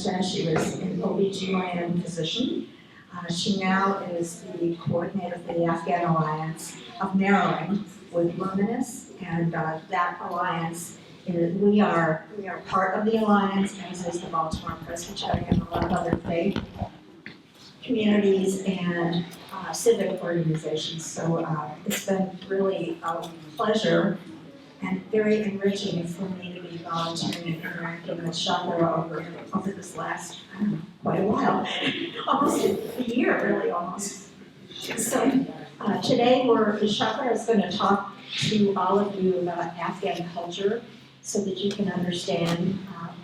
Afghanistan. She was an OBGYN physician. She now is the coordinator for the Afghan Alliance of Maryland with Luminous, and that alliance, we are part of the alliance, as is the Baltimore Presbyterian and a lot of other faith communities and civic organizations. So it's been really a pleasure and very enriching for me to be volunteering and interacting with Chakra over this last, quite a while, almost a year, really, almost. So today Chakra is going to talk to all of you about Afghan culture so that you can understand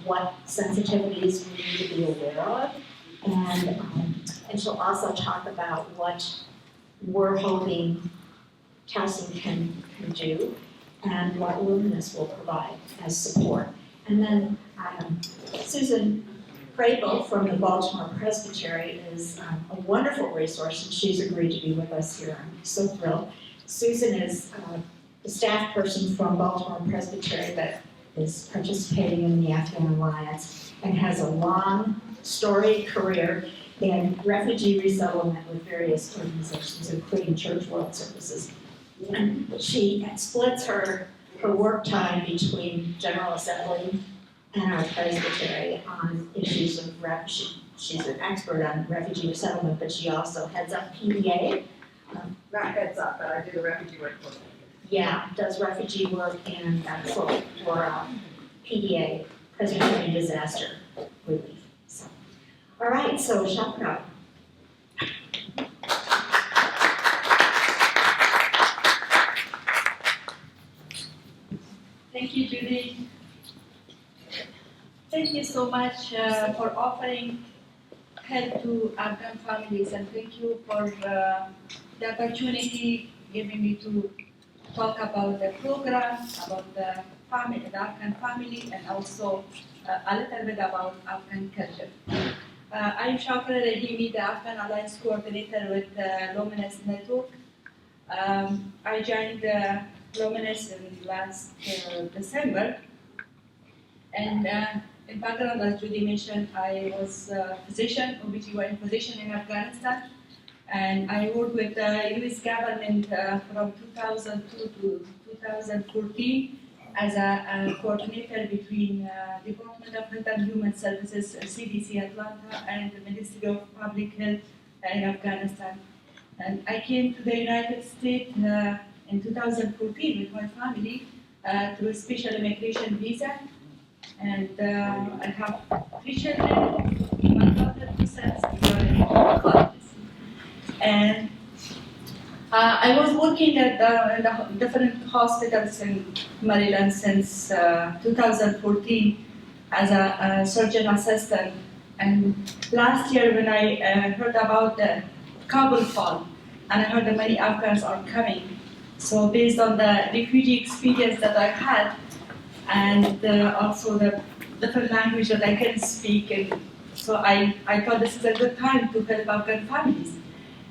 what sensitivities we need to be aware of. And she'll also talk about what we're hoping Towson can do and what Luminous will provide as support. And then Susan Crable from the Baltimore Presbytery is a wonderful resource, and she's agreed to be with us here. I'm so thrilled. Susan is the staff person from Baltimore Presbytery that is participating in the Afghan Alliance and has a long, storied career in refugee resettlement with various organizations, including Church World Services. And she splits her work time between General Assembly and our Presbytery on issues of refugee. She's an expert on refugee resettlement, but she also heads up PDA. Not heads up, but I do the refugee work for them. Yeah, does refugee work and for PDA, Presbyterian Disaster Relief. So, all right, so Chakra. Thank you, Judy. Thank you so much for offering help to Afghan families, and thank you for the opportunity giving me to talk about the program, about the family, the Afghan family, and also a little bit about Afghan culture. I'm Shakra Rahimi, the Afghan Alliance Coordinator with the Luminous Network. I joined Luminous in last December, and in background, as Judy mentioned, I was a physician, OBGYN physician in Afghanistan, and I worked with the U.S. government from 2002 to 2014 as a coordinator between Department of Health and Human Services, CDC Atlanta, and the Ministry of Public Health in Afghanistan. And I came to the United States in 2014 with my family through a special immigration visa. And I have 3 children, my daughter, 2 sons, and and I was working at the different hospitals in Maryland since 2014 as a surgeon assistant. And last year when I heard about the Kabul fall, and I heard that many Afghans are coming, so based on the refugee experience that I had, and also the different language that I can speak, and so I thought this is a good time to help Afghan families.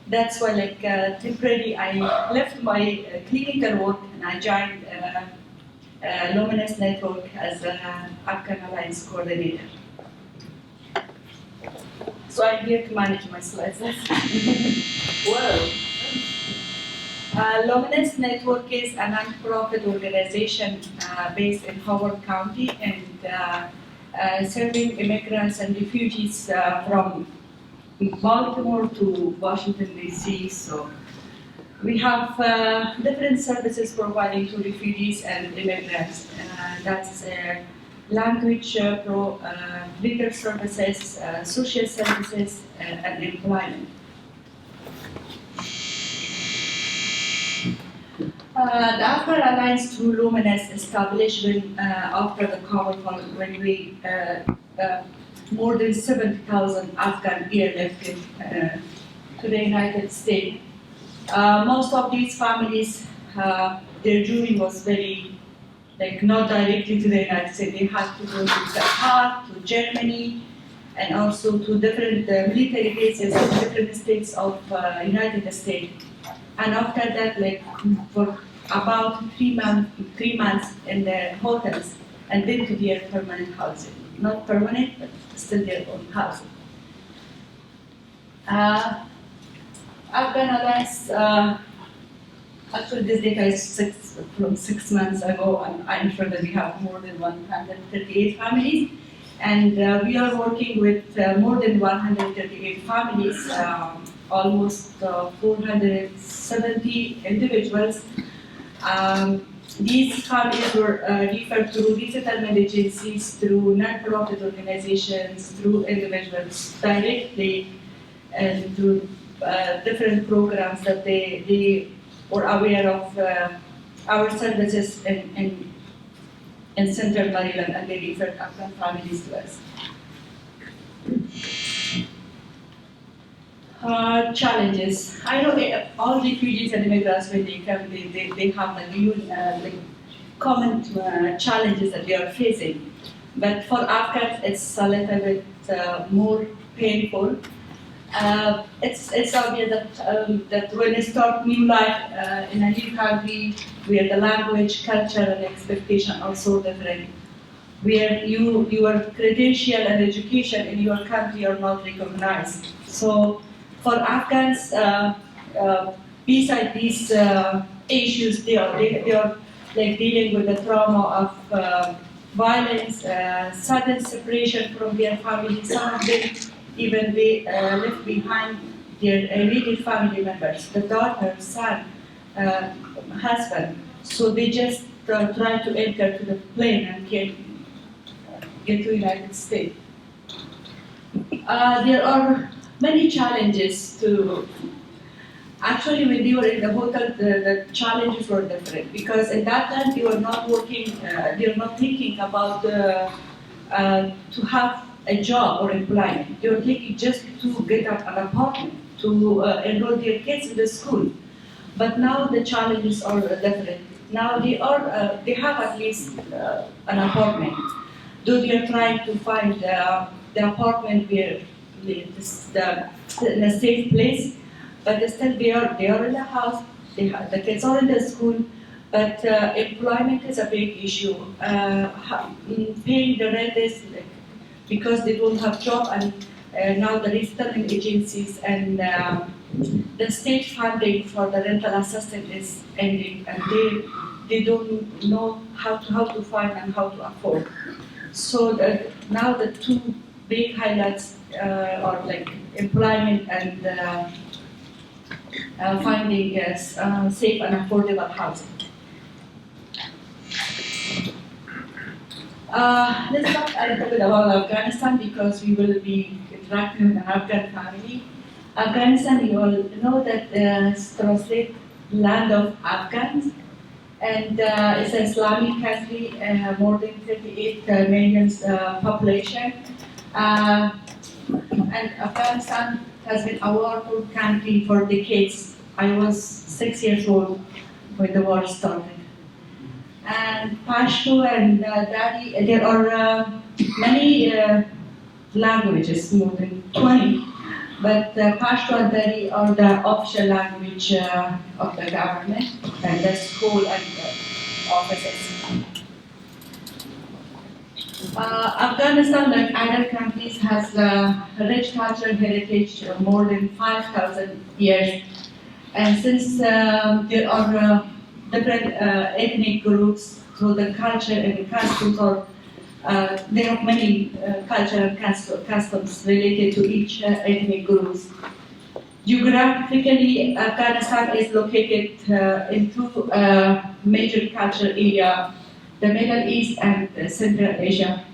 That's why, temporarily, I left my clinical work and I joined Luminous Network as an Afghan Alliance Coordinator. So I'm here to manage my slides. Whoa. Luminous Network is a non-profit organization based in Howard County and serving immigrants and refugees from Baltimore to Washington, D.C. So we have different services providing to refugees and immigrants. That's language, legal services, social services, and employment. The Afghan Alliance through Luminous established after the Kabul fall, when we more than 70,000 Afghan airlifted to the United States. Most of these families, their journey was very, not directly to the United States. They had to go to Qatar, to Germany, and also to different military bases in different states of United States. And after that, for about 3 months in the hotels, and then to their permanent housing. not permanent, but still their own housing. Afghan Alliance, actually this data is from 6 months ago, and I'm sure that we have more than 138 families. And we are working with more than 138 families, almost 470 individuals. These families were referred through resettlement agencies, through non-profit organizations, through individuals directly, and through different programs that they were aware of our services in Central Maryland, and they referred Afghan families to us. Challenges. I know all refugees and immigrants, when they come, they have the common challenges that they are facing. But for Afghans, it's a little bit more painful. It's obvious that when you start new life in a new country, where the language, culture, and expectation are so different, where your credential and education in your country are not recognized. So for Afghans, beside these issues, they are like dealing with the trauma of violence, sudden separation from their family. Some of them even they left behind their immediate family members, the daughter, son, husband. So they just try to enter to the plane and get to United States. There are many challenges to. Actually, when they were in the hotel, the challenges were different because at that time they were not working. They were not thinking about to have a job or employment. They were thinking just to get an apartment, to enroll their kids in the school. But now the challenges are different. Now they have at least an apartment. Though they are trying to find the apartment where in a safe place, but still they are in the house. The kids are in the school, but employment is a big issue. Paying the rent is because they don't have job, and now the resettlement agencies and the state funding for the rental assistance is ending, and they don't know how to find and how to afford. So now the two big highlights are like employment and finding safe and affordable housing. Let's talk a little bit about Afghanistan because we will be interacting with an Afghan family. Afghanistan, you all know that it's translated land of Afghans, and it's an Islamic country, more than 38 million population. And Afghanistan has been a war-torn country for decades. I was 6 years old when the war started. And Pashto and Dari, there are many languages, more than 20, but Pashto and Dari are the official language of the government and the school and offices. Afghanistan, like other countries, has a rich cultural heritage of more than 5,000 years. And since there are different ethnic groups, so the culture and the customs are, there are many cultural customs related to each ethnic groups. Geographically, Afghanistan is located in two major cultural areas, the Middle East and Central Asia.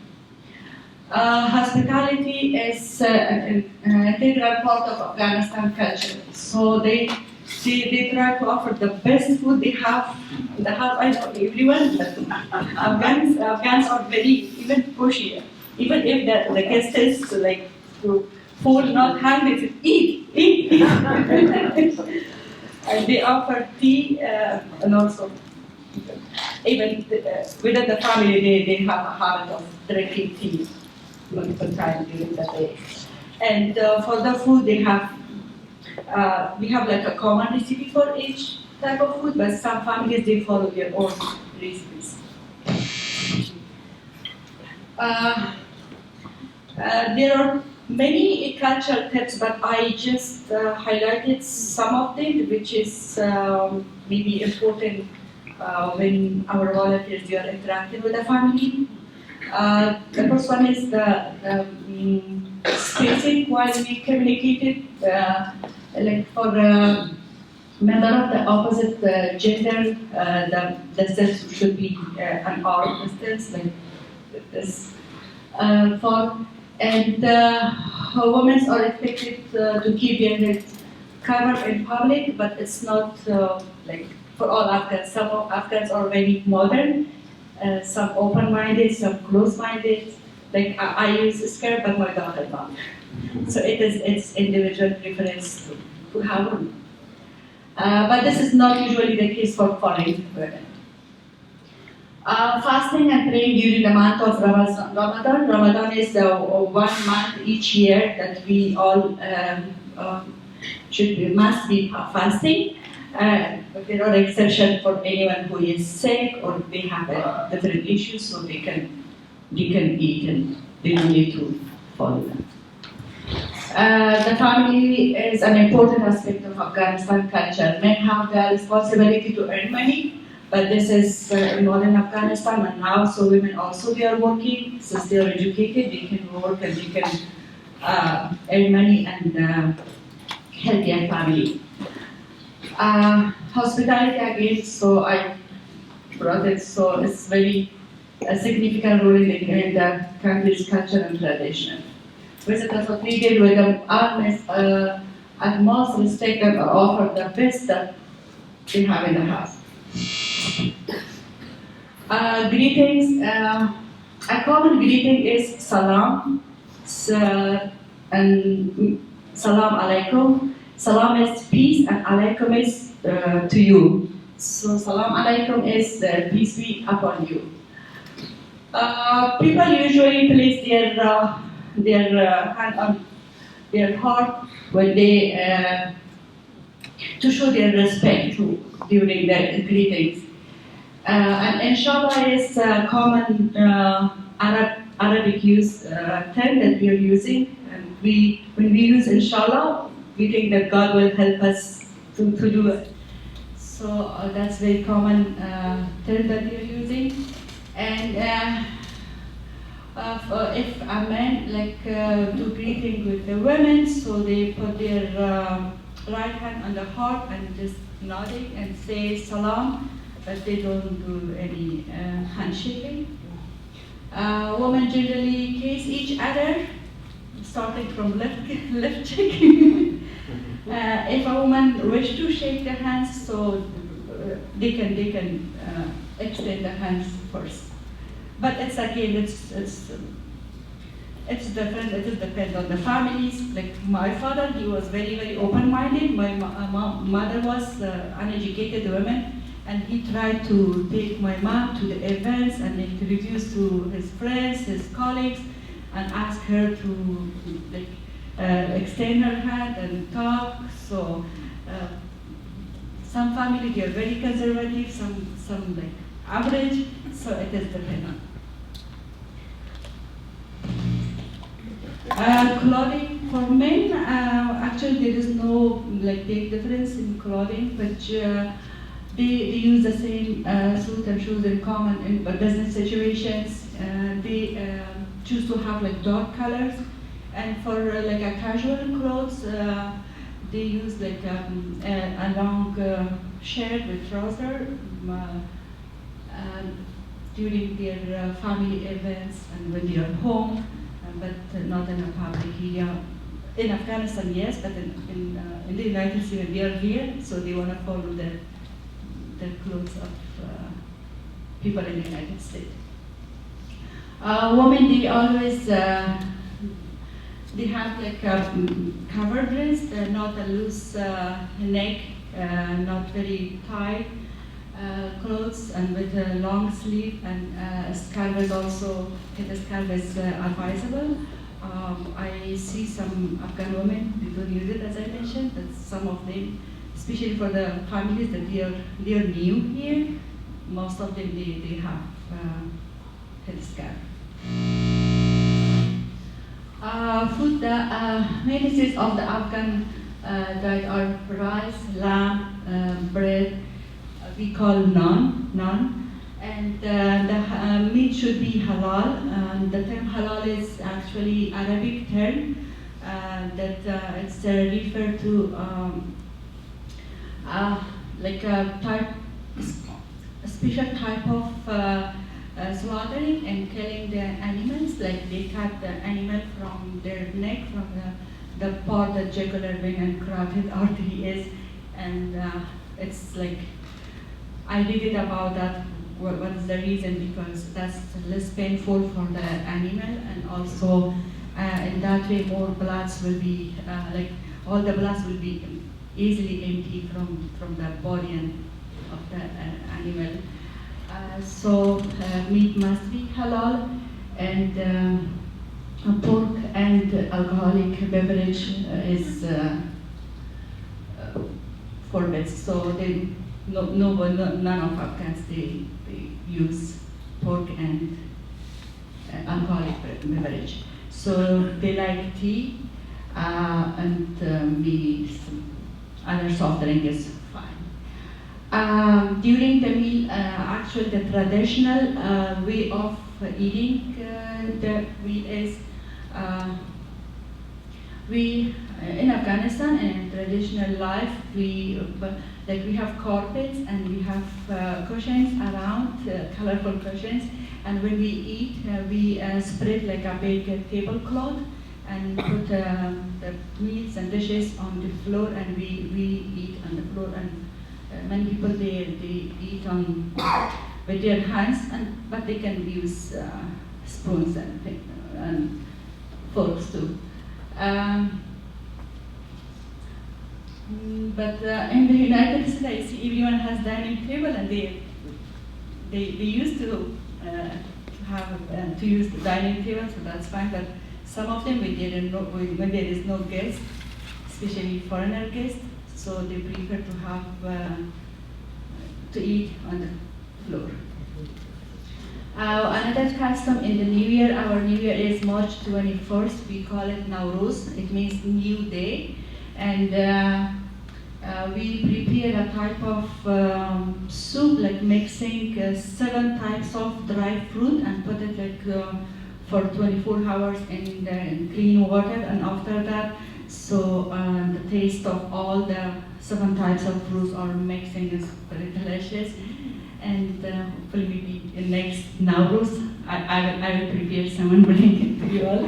Hospitality is an integral part of Afghanistan culture. So they try to offer the best food they have. I know everyone, but Afghans are very even pushy. Even if the guest is like to fall not hungry, to eat. And they offer tea and also even within the family they have a habit of drinking tea multiple times during the day. And for the food they have. We have like a common recipe for each type of food, but some families they follow their own recipes. There are many cultural tips, but I just highlighted some of them, which is maybe important when our volunteers are interacting with the family. The first one is the spacing while we communicated, like for member of the opposite gender, the distance should be an arm distance, like this. And women are expected to keep their heads covered in public, but it's not like for all Afghans. Some of Afghans are very modern, some open-minded, some closed-minded. Like I use a skirt, but my daughter not. So it's individual preference to have one. But this is not usually the case for foreign women. Fasting and praying during the month of Ramadan. Ramadan is 1 month each year that we all must be fasting. But there are exceptions for anyone who is sick or they have different issues, so they can eat and they don't need to follow them. The family is an important aspect of Afghanistan culture. Men have the responsibility to earn money, but this is in modern Afghanistan, and now so women also they are working. Since they are educated, they can work and they can earn money and help their family. Hospitality again, so I brought it, so it's very a significant role in the country's culture and tradition. Visitors are treated with the utmost respect and are offered the best that they have in the house. Greetings. A common greeting is salam, and salam alaikum. Salam is peace and alaikum is to you. So salam alaikum is peace be upon you. People usually place their hand on their heart when they to show their respect during their greetings. And inshallah is a common Arabic use term that we are using. And when we use inshallah, we think that God will help us to do it. So that's very common term that we are using. And if a man do greeting with the women, so they put their right hand on the heart and just nodding and say salam, but they don't do any handshaking. Women generally kiss each other, starting from left cheek. If a woman wish to shake the hands, so they can extend the hands first. But it's different. It depends on the families. Like my father, he was very open-minded. My mother was uneducated woman, and he tried to take my mom to the events and introduce to his friends, his colleagues, and ask her to extend her hand and talk. So some families they are very conservative, some like average. So it is dependent. Clothing for men, actually there is no big difference in clothing, but they use the same suit and shoes in common in business situations. They choose to have dark colors, and for a casual clothes, they use a long shirt with trouser during their family events and when they are home. But not in a public area. In Afghanistan, yes, but in the United States, they are here, so they want to follow the clothes of people in the United States. Women, they always they have a covered wrist, not a loose neck, not very tight clothes, and with a long sleeve, and scarf is also. The scarf is advisable. I see some Afghan women, they don't use it as I mentioned, but some of them, especially for the families that they are new here, most of them they have headscarf. Food, the main dishes of the Afghan diet are rice, lamb, bread, we call naan, and the meat should be halal. The term halal is actually Arabic term that it's referred to like a special type of slaughtering and killing the animals, like they cut the animal from their neck, from the part that jugular vein and carotid artery is, and it's like, I read it about that, what is the reason, because that's less painful for the animal, and also in that way more bloods will be, like all the bloods will be easily empty from the body and of the animal. So meat must be halal, and pork and alcoholic beverage is forbidden. So none of Afghans they use pork and alcoholic beverage. So they like tea and maybe some other soft drink is fine. During the meal, actually the traditional way of eating the meal is we in Afghanistan and in traditional life we have carpets and we have cushions around, colorful cushions, and when we eat we spread like a big tablecloth and put the meats and dishes on the floor, and we eat on the floor, and many people they eat on with their hands, but they can use spoons and forks too. But in the United States, I see everyone has dining table, and they used to have to use the dining table, so that's fine. But some of them we didn't know when there is no guest, especially foreigner guests, so they prefer to have to eat on the floor. Another custom in the New Year, our New Year is March 21st. We call it Nowruz. It means New Day, and we prepare a type of soup, like mixing 7 types of dry fruit and put it like for 24 hours in clean water, and after that, so the taste of all the 7 types of fruits are mixing is very delicious. And hopefully maybe in next Nowruz, I will prepare some and bring it to you all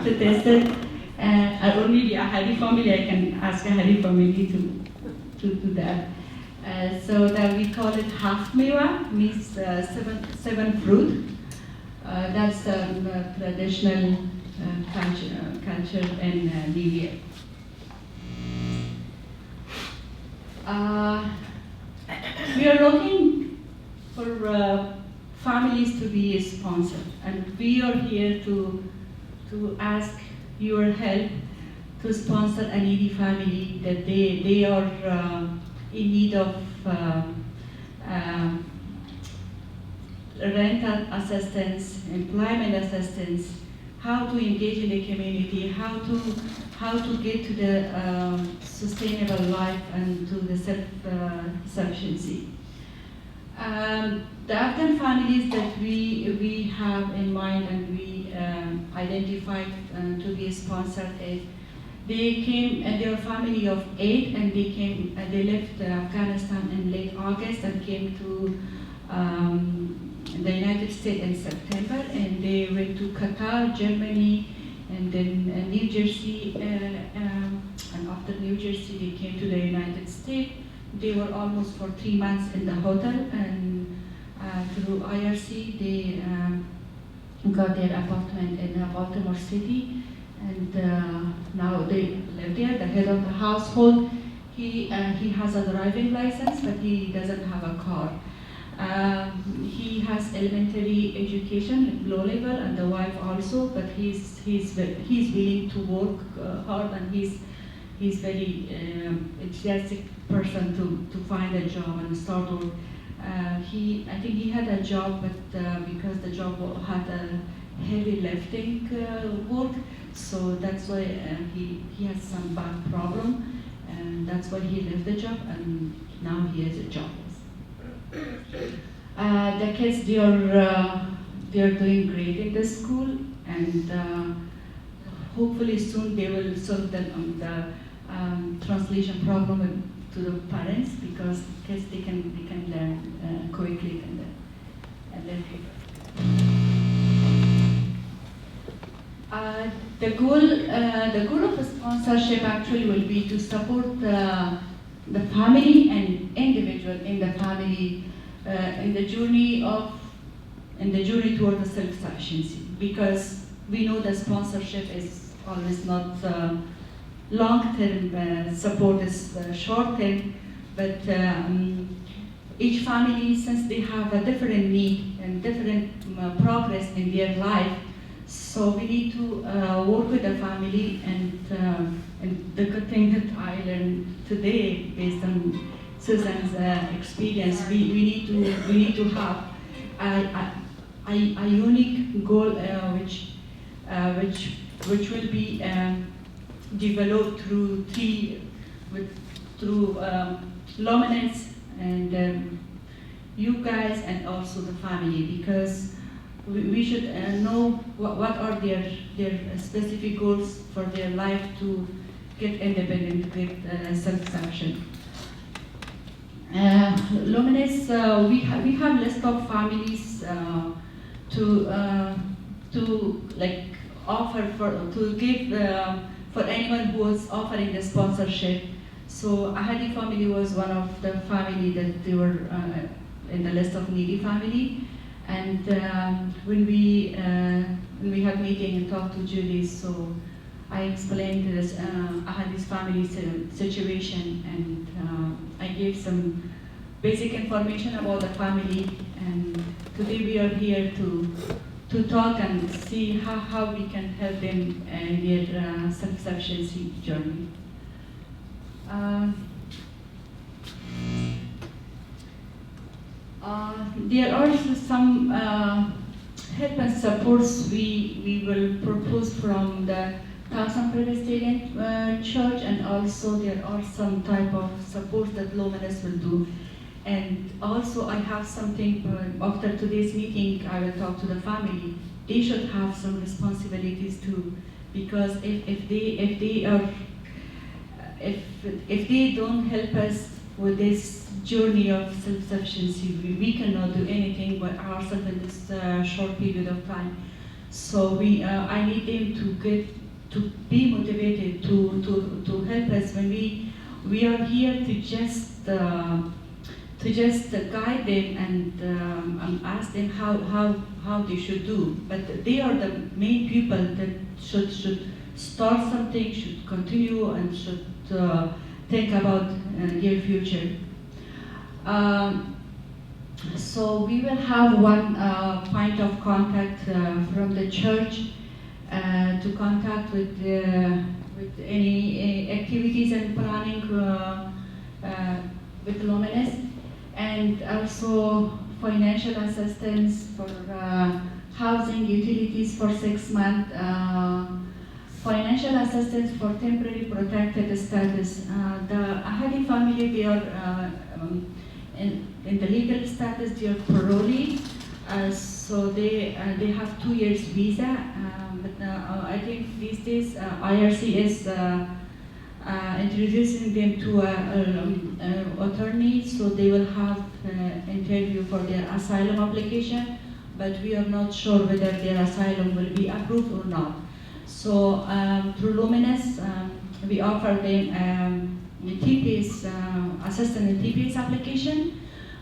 to taste it. And or maybe a Hari family, I can ask a Hari family to do that. So that we call it half mewa, means 7 fruit. That's traditional culture in New Year. We are looking for families to be sponsored, and we are here to ask your help to sponsor a needy family that they are in need of rental assistance, employment assistance, how to engage in the community, how to get to the sustainable life and to the self-sufficiency. The Afghan families that we have in mind and we identified to be sponsored is, they came, and they are a family of 8, and they left Afghanistan in late August and came to the United States in September, and they went to Qatar, Germany, and then New Jersey, and after New Jersey they came to the United States. They were almost for 3 months in the hotel, and through IRC they got their apartment in Baltimore City, and now they live there. The head of the household, he has a driving license, but he doesn't have a car. He has elementary education, low level, and the wife also, but he's willing to work hard, and he's very enthusiastic person to find a job and start work. I think he had a job, but because the job had a heavy lifting work, So that's why he has some back problem, and that's why he left the job, and now he is jobless. The kids, they are doing great in the school, and hopefully soon they will solve the translation problem to the parents, because kids they can learn quickly and then. The goal of the sponsorship actually will be to support the family and individual in the family in the journey toward the self-sufficiency, because we know that sponsorship is always not long-term support, is short-term, but each family, since they have a different need and different progress in their life, so we need to work with the family, and the good thing that I learned today, based on Susan's experience, we need to have a unique goal, which will be developed through luminance and you guys, and also the family, because we should know what are their specific goals for their life to get independent, get satisfaction. Luminous, we have list of families to like offer to give for anyone who was offering the sponsorship. So Ahadi family was one of the family that they were in the list of needy family. And when we had meeting and talked to Julie, so I explained this Ahadi's family situation, and I gave some basic information about the family. And today we are here to talk and see how we can help them in their self-sufficiency journey. There are also some help and supports we will propose from the Thousand Presbyterian Church, and also there are some type of support that Luminous will do. And also I have something, after today's meeting I will talk to the family. They should have some responsibilities too, because if they don't help us with this journey of self-sufficiency, we cannot do anything by ourselves in this short period of time. So I need them to be motivated to help us when we are here to just guide them and ask them how they should do. But they are the main people that should start something, should continue, and should think about their future. So we will have one point of contact from the church to contact with any activities and planning with Luminous, and also financial assistance for housing, utilities for 6 months, financial assistance for temporary protected status. The Ahadi family, they are in the legal status, they are parolee, so they have 2 years visa. But I think these days IRC is introducing them to an attorney, so they will have interview for their asylum application, but we are not sure whether their asylum will be approved or not. So through Luminous, we offer them TPS, assistant in TPS application.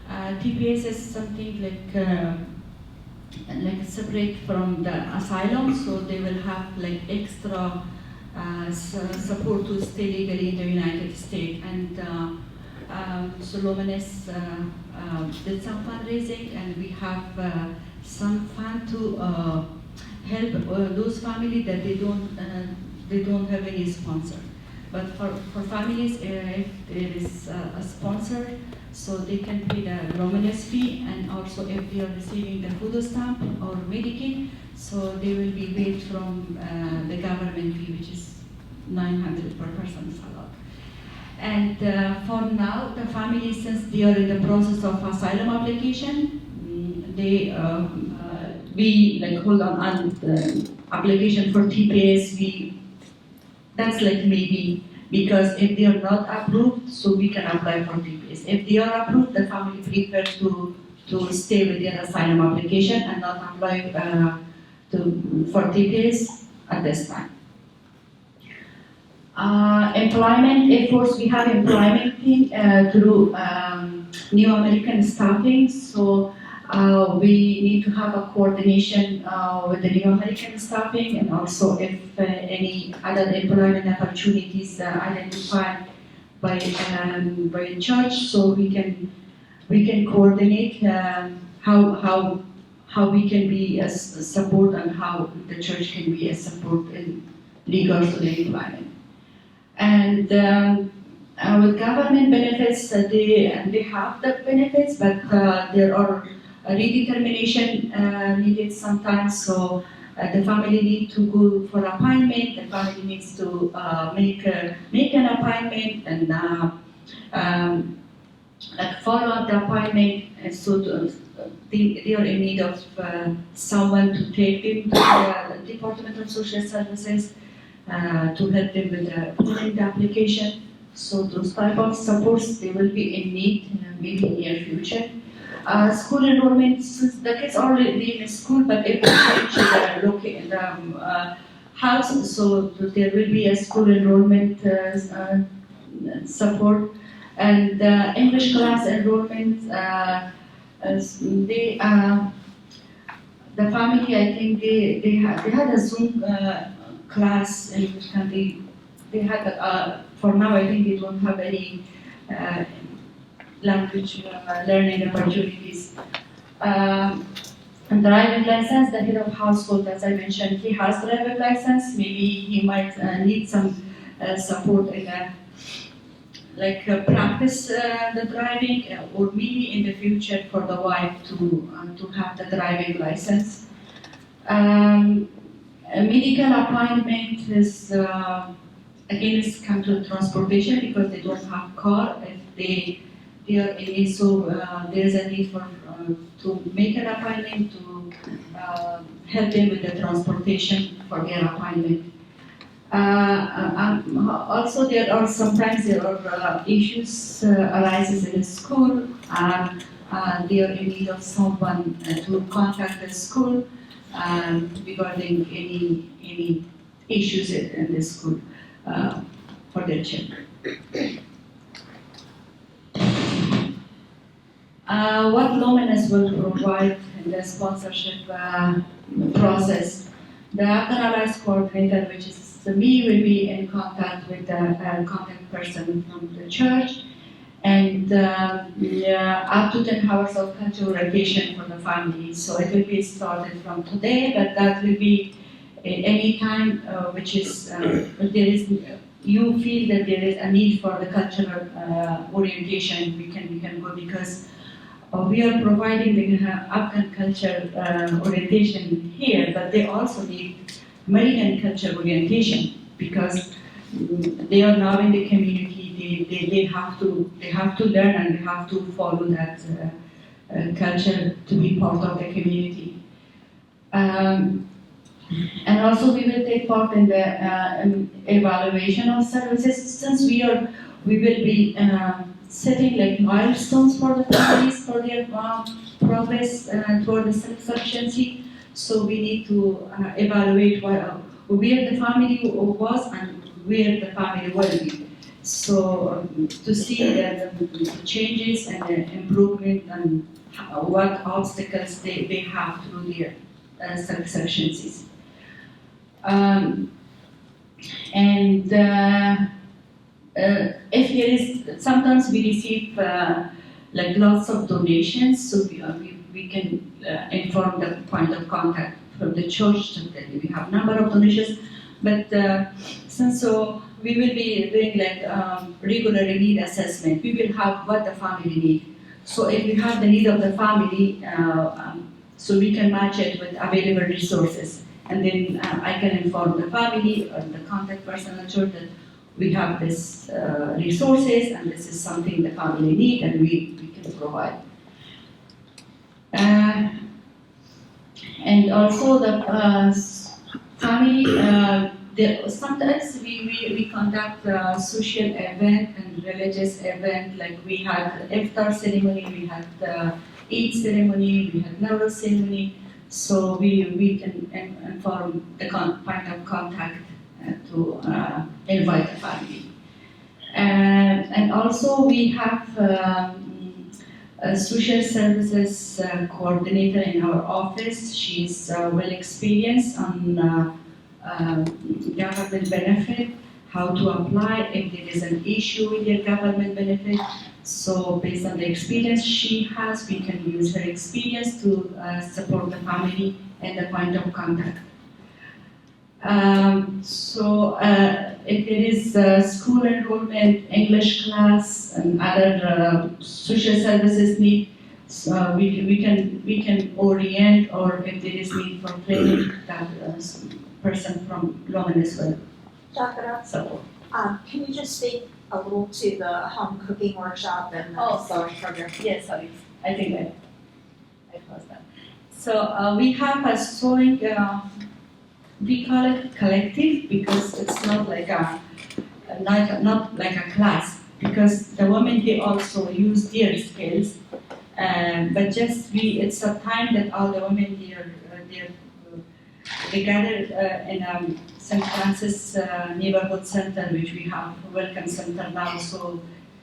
TPS is something like separate from the asylum, so they will have like extra support to stay legally in the United States. And so Luminous did some fundraising, and we have some fund to help those families that they don't have any sponsor. But for families, if there is a sponsor, so they can pay the Romanes fee, and also if they are receiving the food stamp or Medicaid, so they will be paid from the government fee, which is 900 per person, is a lot. And for now, the families, since they are in the process of asylum application, we like hold on the application for TPS. That's like maybe, because if they are not approved, so we can apply for TPS. If they are approved, the family prefer to stay with their asylum application and not apply for TPS at this time. Employment efforts, we have employment team through New American Staffing, so we need to have a coordination with the New American Staffing, and also if any other employment opportunities identified by church, so we can coordinate how we can be a support and how the church can be a support in regards to the employment. And with government benefits, they have the benefits, but there are redetermination needed sometimes. So the family need to go for appointment. The family needs to make an appointment and follow up the appointment. And so they are in need of someone to take them to the Department of Social Services. To help them with filling the application. So those type of supports, they will be in need maybe in near future. School enrollment, since the kids are already in school, but if they change the house, so there will be a school enrollment support. And English class enrollment, the family, I think they had a Zoom class in which they had for now I think they don't have any language learning opportunities. And driving license, the head of household, as I mentioned, he has driving license. Maybe he might need some support in practice the driving, or maybe in the future for the wife to have the driving license. A medical appointment is again it's come to transportation because they don't have car. If they are in need, so there is a need for to make an appointment to help them with the transportation for their appointment. Also, there are sometimes issues arises in the school. They are in need of someone to contact the school regarding any issues in the school for their children. What Luminous will provide in the sponsorship process, the Afghan Allies coordinator, which is me, will be in contact with the contact person from the church, and up to 10 hours of cultural rotation for the family. So it will be started from today, but that will be any time which is there is you feel that there is a need for the cultural orientation. We can go because we are providing the Afghan culture orientation here, but they also need American culture orientation because they are now in the community. They have to learn and they have to follow that culture to be part of the community. And also we will take part in the evaluation of services, since we will be setting like milestones for the families for their progress toward the self-sufficiency. So we need to evaluate where the family was and where the family will be. So to see the changes and the improvement and what obstacles they have through their self-sufficiencies. If there is, sometimes we receive like lots of donations, so we can inform the point of contact from the church that we have number of donations, But since we will be doing like regular need assessment, we will have what the family need. So if we have the need of the family, so we can match it with available resources. And then I can inform the family or the contact person at church that we have this resources and this is something the family need and we can provide. And also the family, sometimes we conduct social event and religious event, like we had iftar ceremony, we had Eid ceremony, we had Nowruz ceremony, so we can inform the point of contact to invite the family. And also we have a social services coordinator in our office. She's well experienced on government benefit, how to apply if there is an issue with your government benefit. So based on the experience she has, we can use her experience to support the family and the point of contact. If there is school enrollment, English class, and other social services need, we can orient, or if there is need for training, that person from Lomanes will Dr. support. Can you just speak a little to the home cooking workshop and the sewing program? Yes, sorry, I think I paused that. So we have a sewing. We call it collective because it's not like not like a class, because the women they also use their skills, but just it's a time that all the women they gather in St. Francis neighborhood center, which we have a welcome center now. So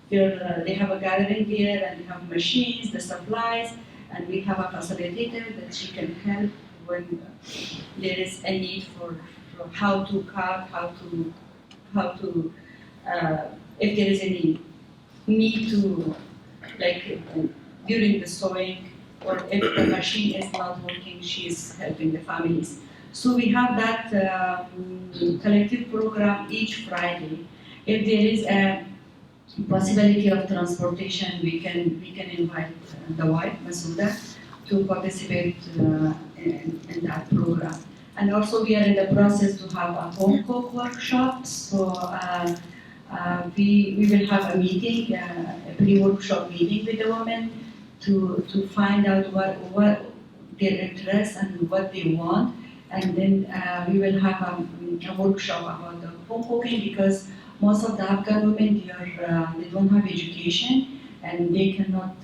they have a gathering there, and they have machines, the supplies, and we have a facilitator that she can help when there is a need for how to cut, how to if there is any need to, like during the sewing, or if the machine is not working, she is helping the families. So we have that collective program each Friday. If there is a possibility of transportation, we can invite the wife, Masuda, to participate in that program. And also we are in the process to have a home cook workshop. So we will have a meeting, a pre-workshop meeting with the women to find out what their interests and what they want. And then we will have a workshop about the home cooking, because most of the Afghan women, they don't have education and they cannot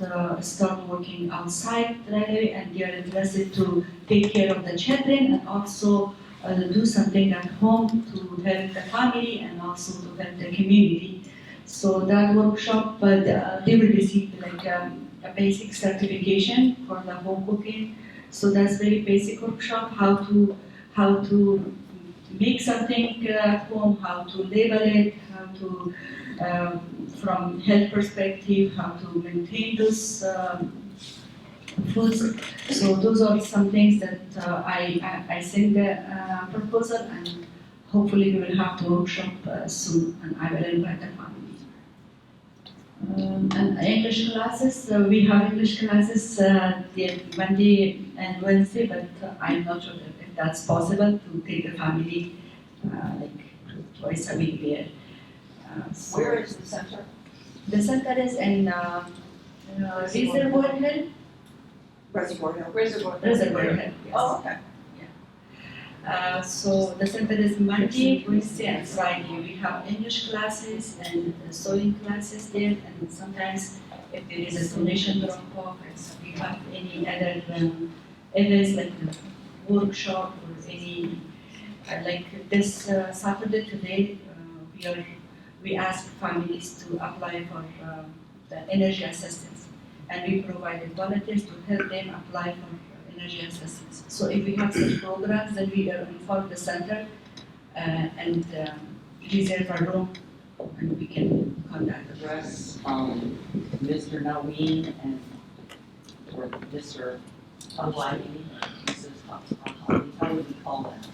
start working outside right away, and they are interested to take care of the children and also do something at home to help the family and also to help the community. So that workshop, they will receive like a basic certification for the home cooking. So that's very basic workshop, how to make something at home, how to label it, how to from health perspective, how to maintain those foods. So those are some things that I send the proposal, and hopefully we will have the workshop soon, and I will invite the family. And English classes, we have English classes Monday and Wednesday, but I'm not sure if that's possible to take the family like twice a week there. So Where is the center? the center is in Reservoir Hill. Reservoir Hill. Reservoir Hill, yes. Oh, okay. So the center is Monday, Wednesday, and Friday. We have English classes and sewing classes there, and sometimes if there is a donation drop-off, and so we have any other events like the workshop or any, like this Saturday today, we ask families to apply for the energy assistance, and we provided volunteers to help them apply for energy assistance. So if we have such programs, then we inform the center and reserve a room, and we can contact the Address Mr. Noween and or Mr. Talwani, Mrs. Talwani, how would we call that?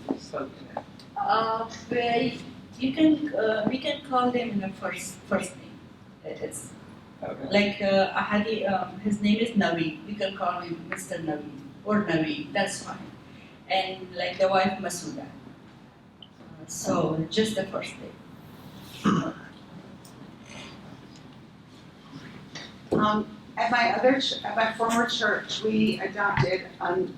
We spoke to that. Well, you can we can call them in the first name. It's Okay. like Ahadi. His name is Navi. We can call him Mr. Navi or Navi. That's fine. And like the wife Masuda. So just the first name. At my former church, we adopted a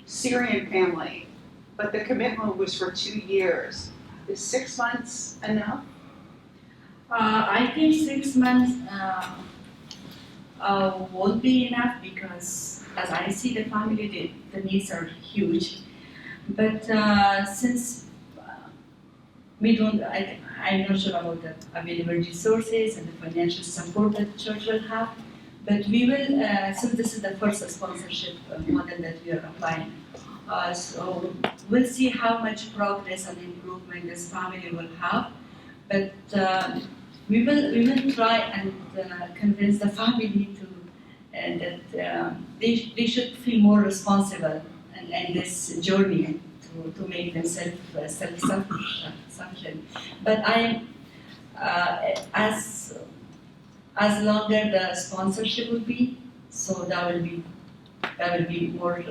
Syrian family, but the commitment was for 2 years. Is 6 months enough? I think 6 months won't be enough because, as I see the family, the needs are huge. But since we don't, I'm not sure about the available resources and the financial support that the church will have. But we will, since this is the first sponsorship model that we are applying, so we'll see how much progress and improvement this family will have. But we will try and convince the family to that they should feel more responsible in this journey to make themselves self-sufficient. But as longer the sponsorship will be, so that will be more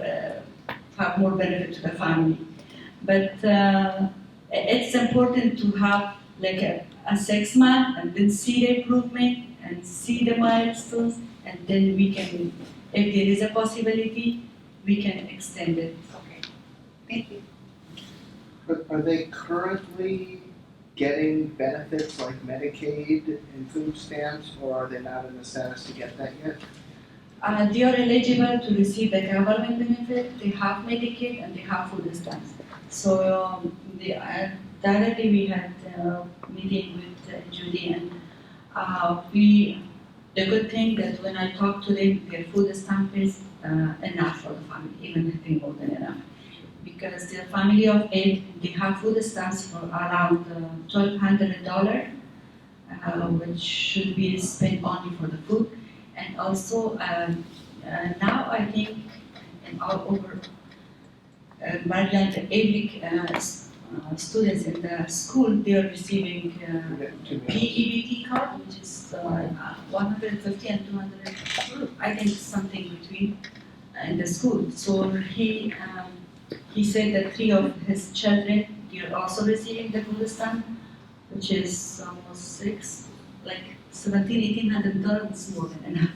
have more benefit to the family. But it's important to have like a 6 month and then see the improvement and see the milestones, and then we can, if there is a possibility, we can extend it. Okay, thank you. But are they currently getting benefits like Medicaid and food stamps, or are they not in the status to get that yet? They are eligible to receive the government benefit. They have Medicaid and they have food stamps. So directly we had a meeting with Judy, and the good thing that when I talked to them, their food stamp is enough for the family, even I think more than enough. Because they're a family of 8, they have food stamps for around $1,200, which should be spent only for the food. And also now I think in all over Maryland, every students in the school, they are receiving PEBT card, which is 150 and 200, I think something between in the school. So he said that 3 of his children, they are also receiving the food stamp, which is almost 6, like $1,700-$1,800 is more than enough.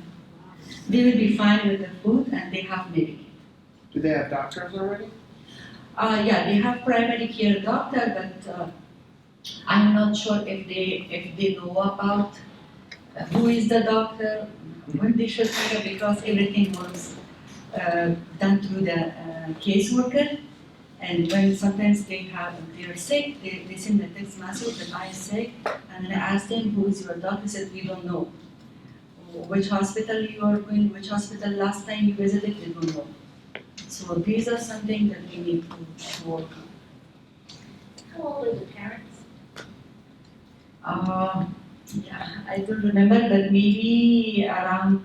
They will be fine with the food and they have Medicaid. Do they have doctors already? Yeah, they have primary care doctor, but I'm not sure if they know about who is the doctor, when they should see it, because everything was done through the caseworker. And when sometimes they're sick, they send a text message that I'm sick, and then I ask them who is your doctor. They said we don't know. Which hospital you are going, which hospital last time you visited, they don't know. So these are something that we need to work on. How old are the parents? Yeah, I don't remember, but maybe around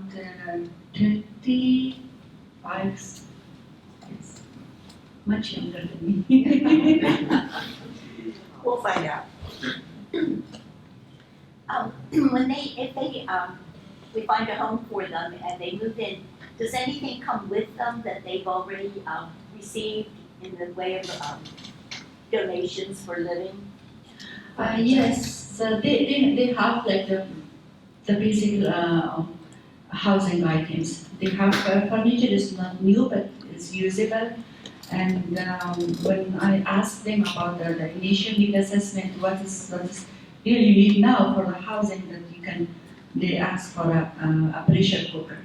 25. It's much younger than me. We'll find out. We find a home for them and they move in, does anything come with them that they've already received in the way of donations for living? Yes, so they have like the basic housing items. They have furniture is not new but it's usable. And when I asked them about the initial need assessment, what is really you need now for the housing that you can, they asked for a pressure cooker.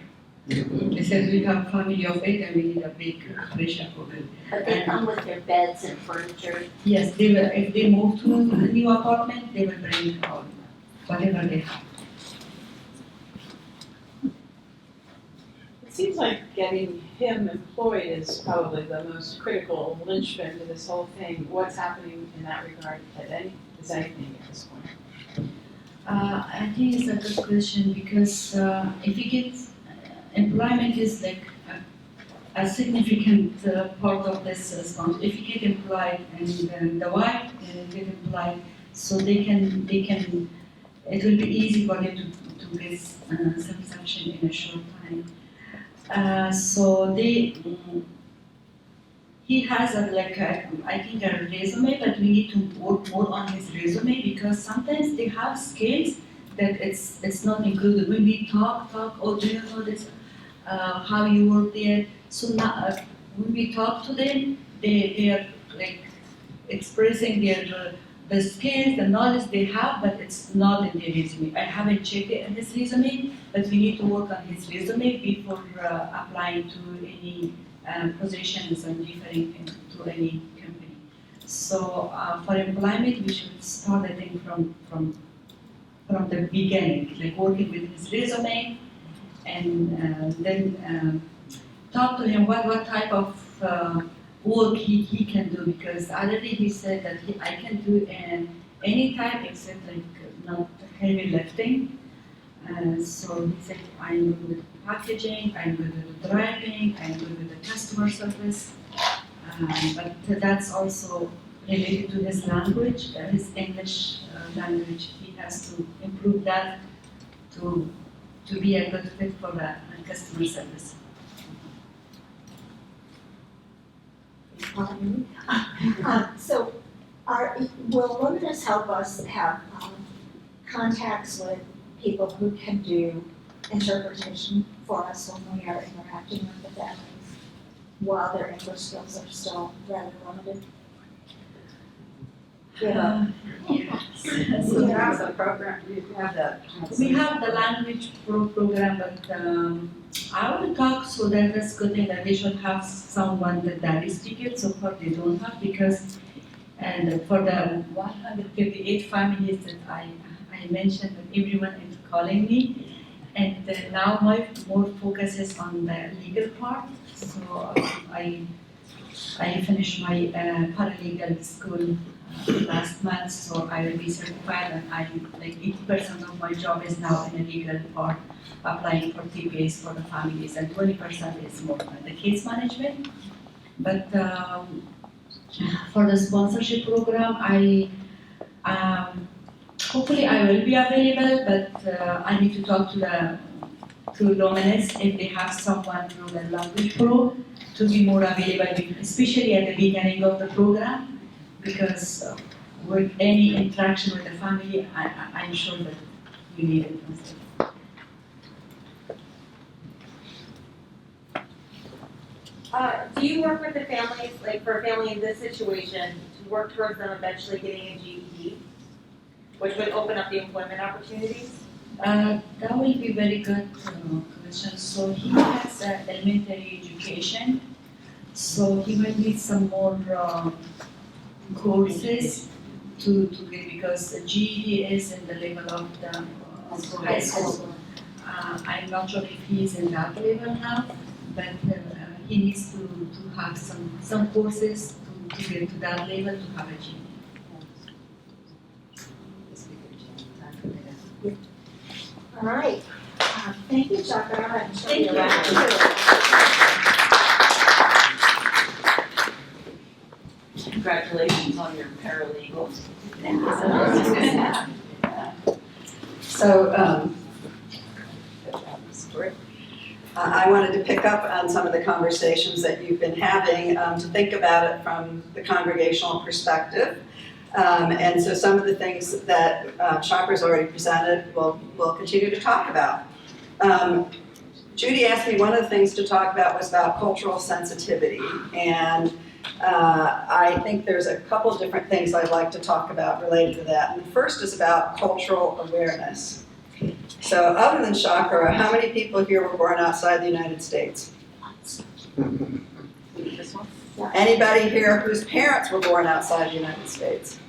They said we have a family of 8 and we need a big pressure cooker. But they come with their beds and furniture. Yes, they will, if they move to the new apartment, they will bring all whatever they have. It seems like getting him employed is probably the most critical linchpin to this whole thing. What's happening in that regard is anything at this point? I think it's a good question because if you get employment is like a significant part of this response. If you get employed and the wife get employed, so they can, it will be easy for them to get satisfaction in a short time. So he has I think a resume, but we need to work more on his resume because sometimes they have skills that it's not included. When we talk, oh, do you know this, how you work there? So now, when we talk to them, they are like expressing their the skills, the knowledge they have, but it's not in their resume. I haven't checked it in his resume, but we need to work on his resume before applying to any positions and referring to any company. So for employment, we should start, I think, from the beginning, like working with his resume, and then talk to him what type of work he can do, because already he said that I can do any type except like not heavy lifting. So he said I'm good with packaging, I'm good with driving, I'm good with the customer service. But that's also related to his language, his English language. He has to improve that to be a good fit for the customer service. So will Luminous help us have contacts with people who can do interpretation for us when we are interacting with the families while their English skills are still rather limited? So you have the program, you have the. We have the language program, but I will talk so that that's good thing that they should have someone that is speaking. So far they don't have, because and for the 158 families that I mentioned, that everyone is calling me, and now my more focus is on the legal part. So I finished my paralegal school last month, so I will be certified, and I'm like 80% of my job is now in the legal part, applying for TPAs for the families, and 20% is more on the case management. But for the sponsorship program, hopefully I will be available, but I need to talk to Luminous if they have someone through the language pro to be more available, especially at the beginning of the program. Because with any interaction with the family, I'm sure that you need it. Do you work with the families, like for a family in this situation, to work towards them eventually getting a GED, which would open up the employment opportunities? That will be very good question. So he has elementary education, so he might need some more courses to get, because the GED is in the level of the high school. I'm not sure if he's in that level now, but he needs to have some courses to get to that level to have a GED. All right. Thank you, Chakra. Thank you. Congratulations on your paralegal. So, I wanted to pick up on some of the conversations that you've been having to think about it from the congregational perspective. And so some of the things that Chakra's already presented, we'll continue to talk about. Judy asked me, one of the things to talk about was about cultural sensitivity. And I think there's a couple of different things I'd like to talk about related to that. And the first is about cultural awareness. So other than Chakra, how many people here were born outside the United States? This one? Anybody here whose parents were born outside the United States?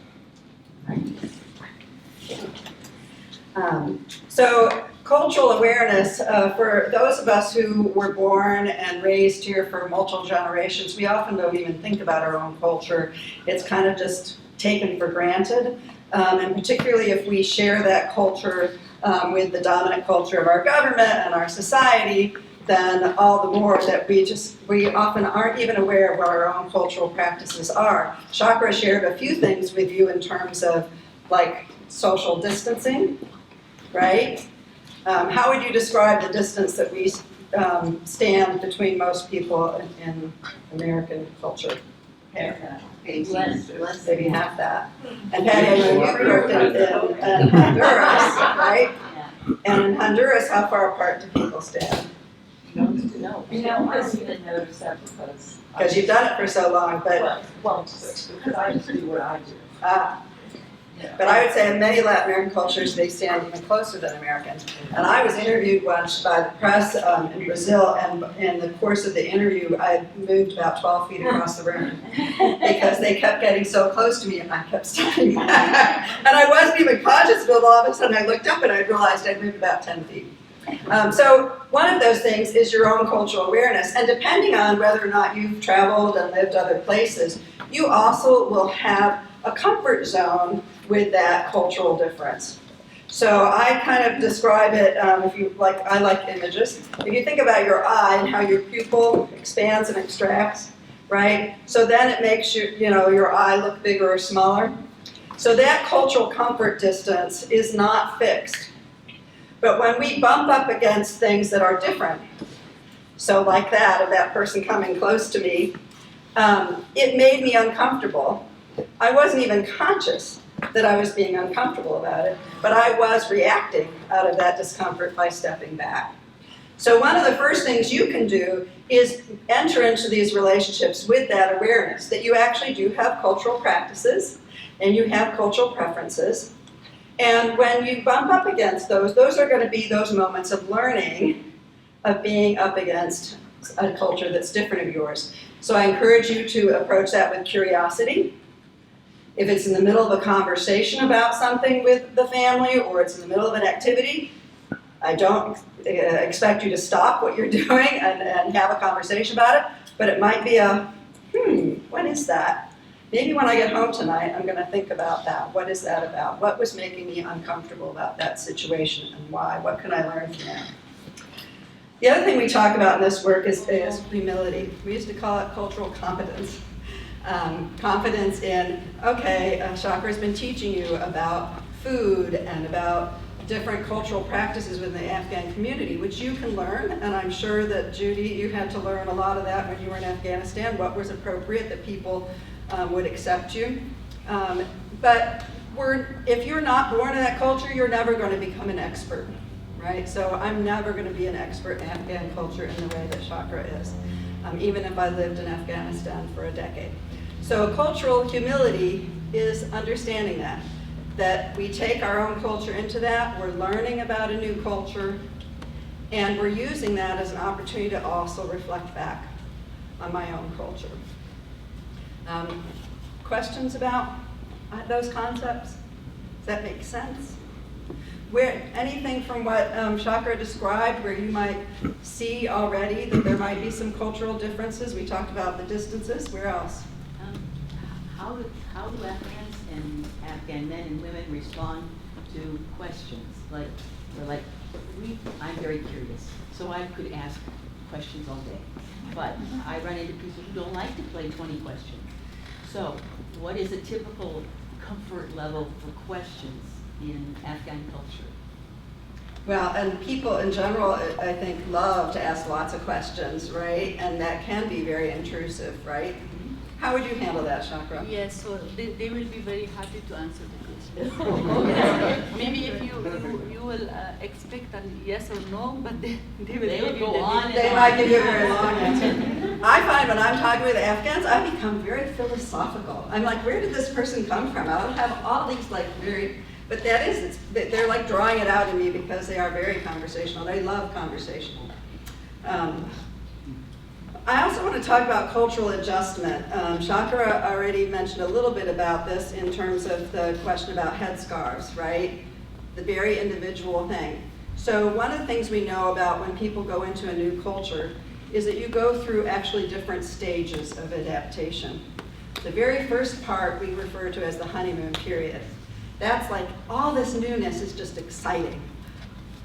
So cultural awareness, for those of us who were born and raised here for multiple generations, we often don't even think about our own culture. It's kind of just taken for granted. And particularly if we share that culture with the dominant culture of our government and our society, then all the more that we often aren't even aware of what our own cultural practices are. Chakra shared a few things with you in terms of like social distancing, right? How would you describe the distance that we stand between most people in American culture? Less Maybe half that. And Patty, I know you worked in Honduras, right? Yeah. And in Honduras, how far apart do people stand? No, I don't even notice that Because you've done it for so long, but because I just do what I do. but I would say in many Latin American cultures, they stand even closer than Americans. And I was interviewed once by the press in Brazil, and in the course of the interview, I moved about 12 feet across the room because they kept getting so close to me, and I kept stepping back. And I wasn't even conscious until all of a sudden I looked up and I realized I'd moved about 10 feet. So one of those things is your own cultural awareness, and depending on whether or not you've traveled and lived other places, you also will have a comfort zone with that cultural difference. So I kind of describe it, if you like, I like images. If you think about your eye and how your pupil expands and extracts, right? So then it makes your eye look bigger or smaller. So that cultural comfort distance is not fixed. But when we bump up against things that are different, so like that, of that person coming close to me, it made me uncomfortable. I wasn't even conscious that I was being uncomfortable about it, but I was reacting out of that discomfort by stepping back. So one of the first things you can do is enter into these relationships with that awareness that you actually do have cultural practices and you have cultural preferences. And when you bump up against those are going to be those moments of learning, of being up against a culture that's different of yours. So I encourage you to approach that with curiosity. If it's in the middle of a conversation about something with the family or it's in the middle of an activity, I don't expect you to stop what you're doing and have a conversation about it, but it might be what is that? Maybe when I get home tonight, I'm going to think about that. What is that about? What was making me uncomfortable about that situation and why? What can I learn from that? The other thing we talk about in this work is humility. We used to call it cultural competence. Confidence in, Chakra's been teaching you about food and about different cultural practices within the Afghan community, which you can learn, and I'm sure that Judy, you had to learn a lot of that when you were in Afghanistan, what was appropriate, that people would accept you. But if you're not born in that culture, you're never going to become an expert, right? So I'm never going to be an expert in Afghan culture in the way that Chakra is, even if I lived in Afghanistan for a decade. So cultural humility is understanding that we take our own culture into that, we're learning about a new culture, and we're using that as an opportunity to also reflect back on my own culture. Questions about those concepts? Does that make sense? Anything from what Chakra described where you might see already that there might be some cultural differences? We talked about the distances. Where else? How do Afghans and Afghan men and women respond to questions? I'm very curious, so I could ask questions all day. But I run into people who don't like to play 20 questions. So what is a typical comfort level for questions in Afghan culture? Well, and people in general, I think, love to ask lots of questions, right? And that can be very intrusive, right? How would you handle that, Chakra? Yes, so they will be very happy to answer the question. Maybe if you will expect a yes or no, but they will go on. They might give you a very long answer. I find when I'm talking with Afghans, I become very philosophical. I'm like, where did this person come from? I'll have all these but they're like drawing it out in me because they are very conversational. They love conversational. I also want to talk about cultural adjustment. Chakra already mentioned a little bit about this in terms of the question about headscarves, right? The very individual thing. So one of the things we know about when people go into a new culture is that you go through actually different stages of adaptation. The very first part we refer to as the honeymoon period. That's like all this newness is just exciting.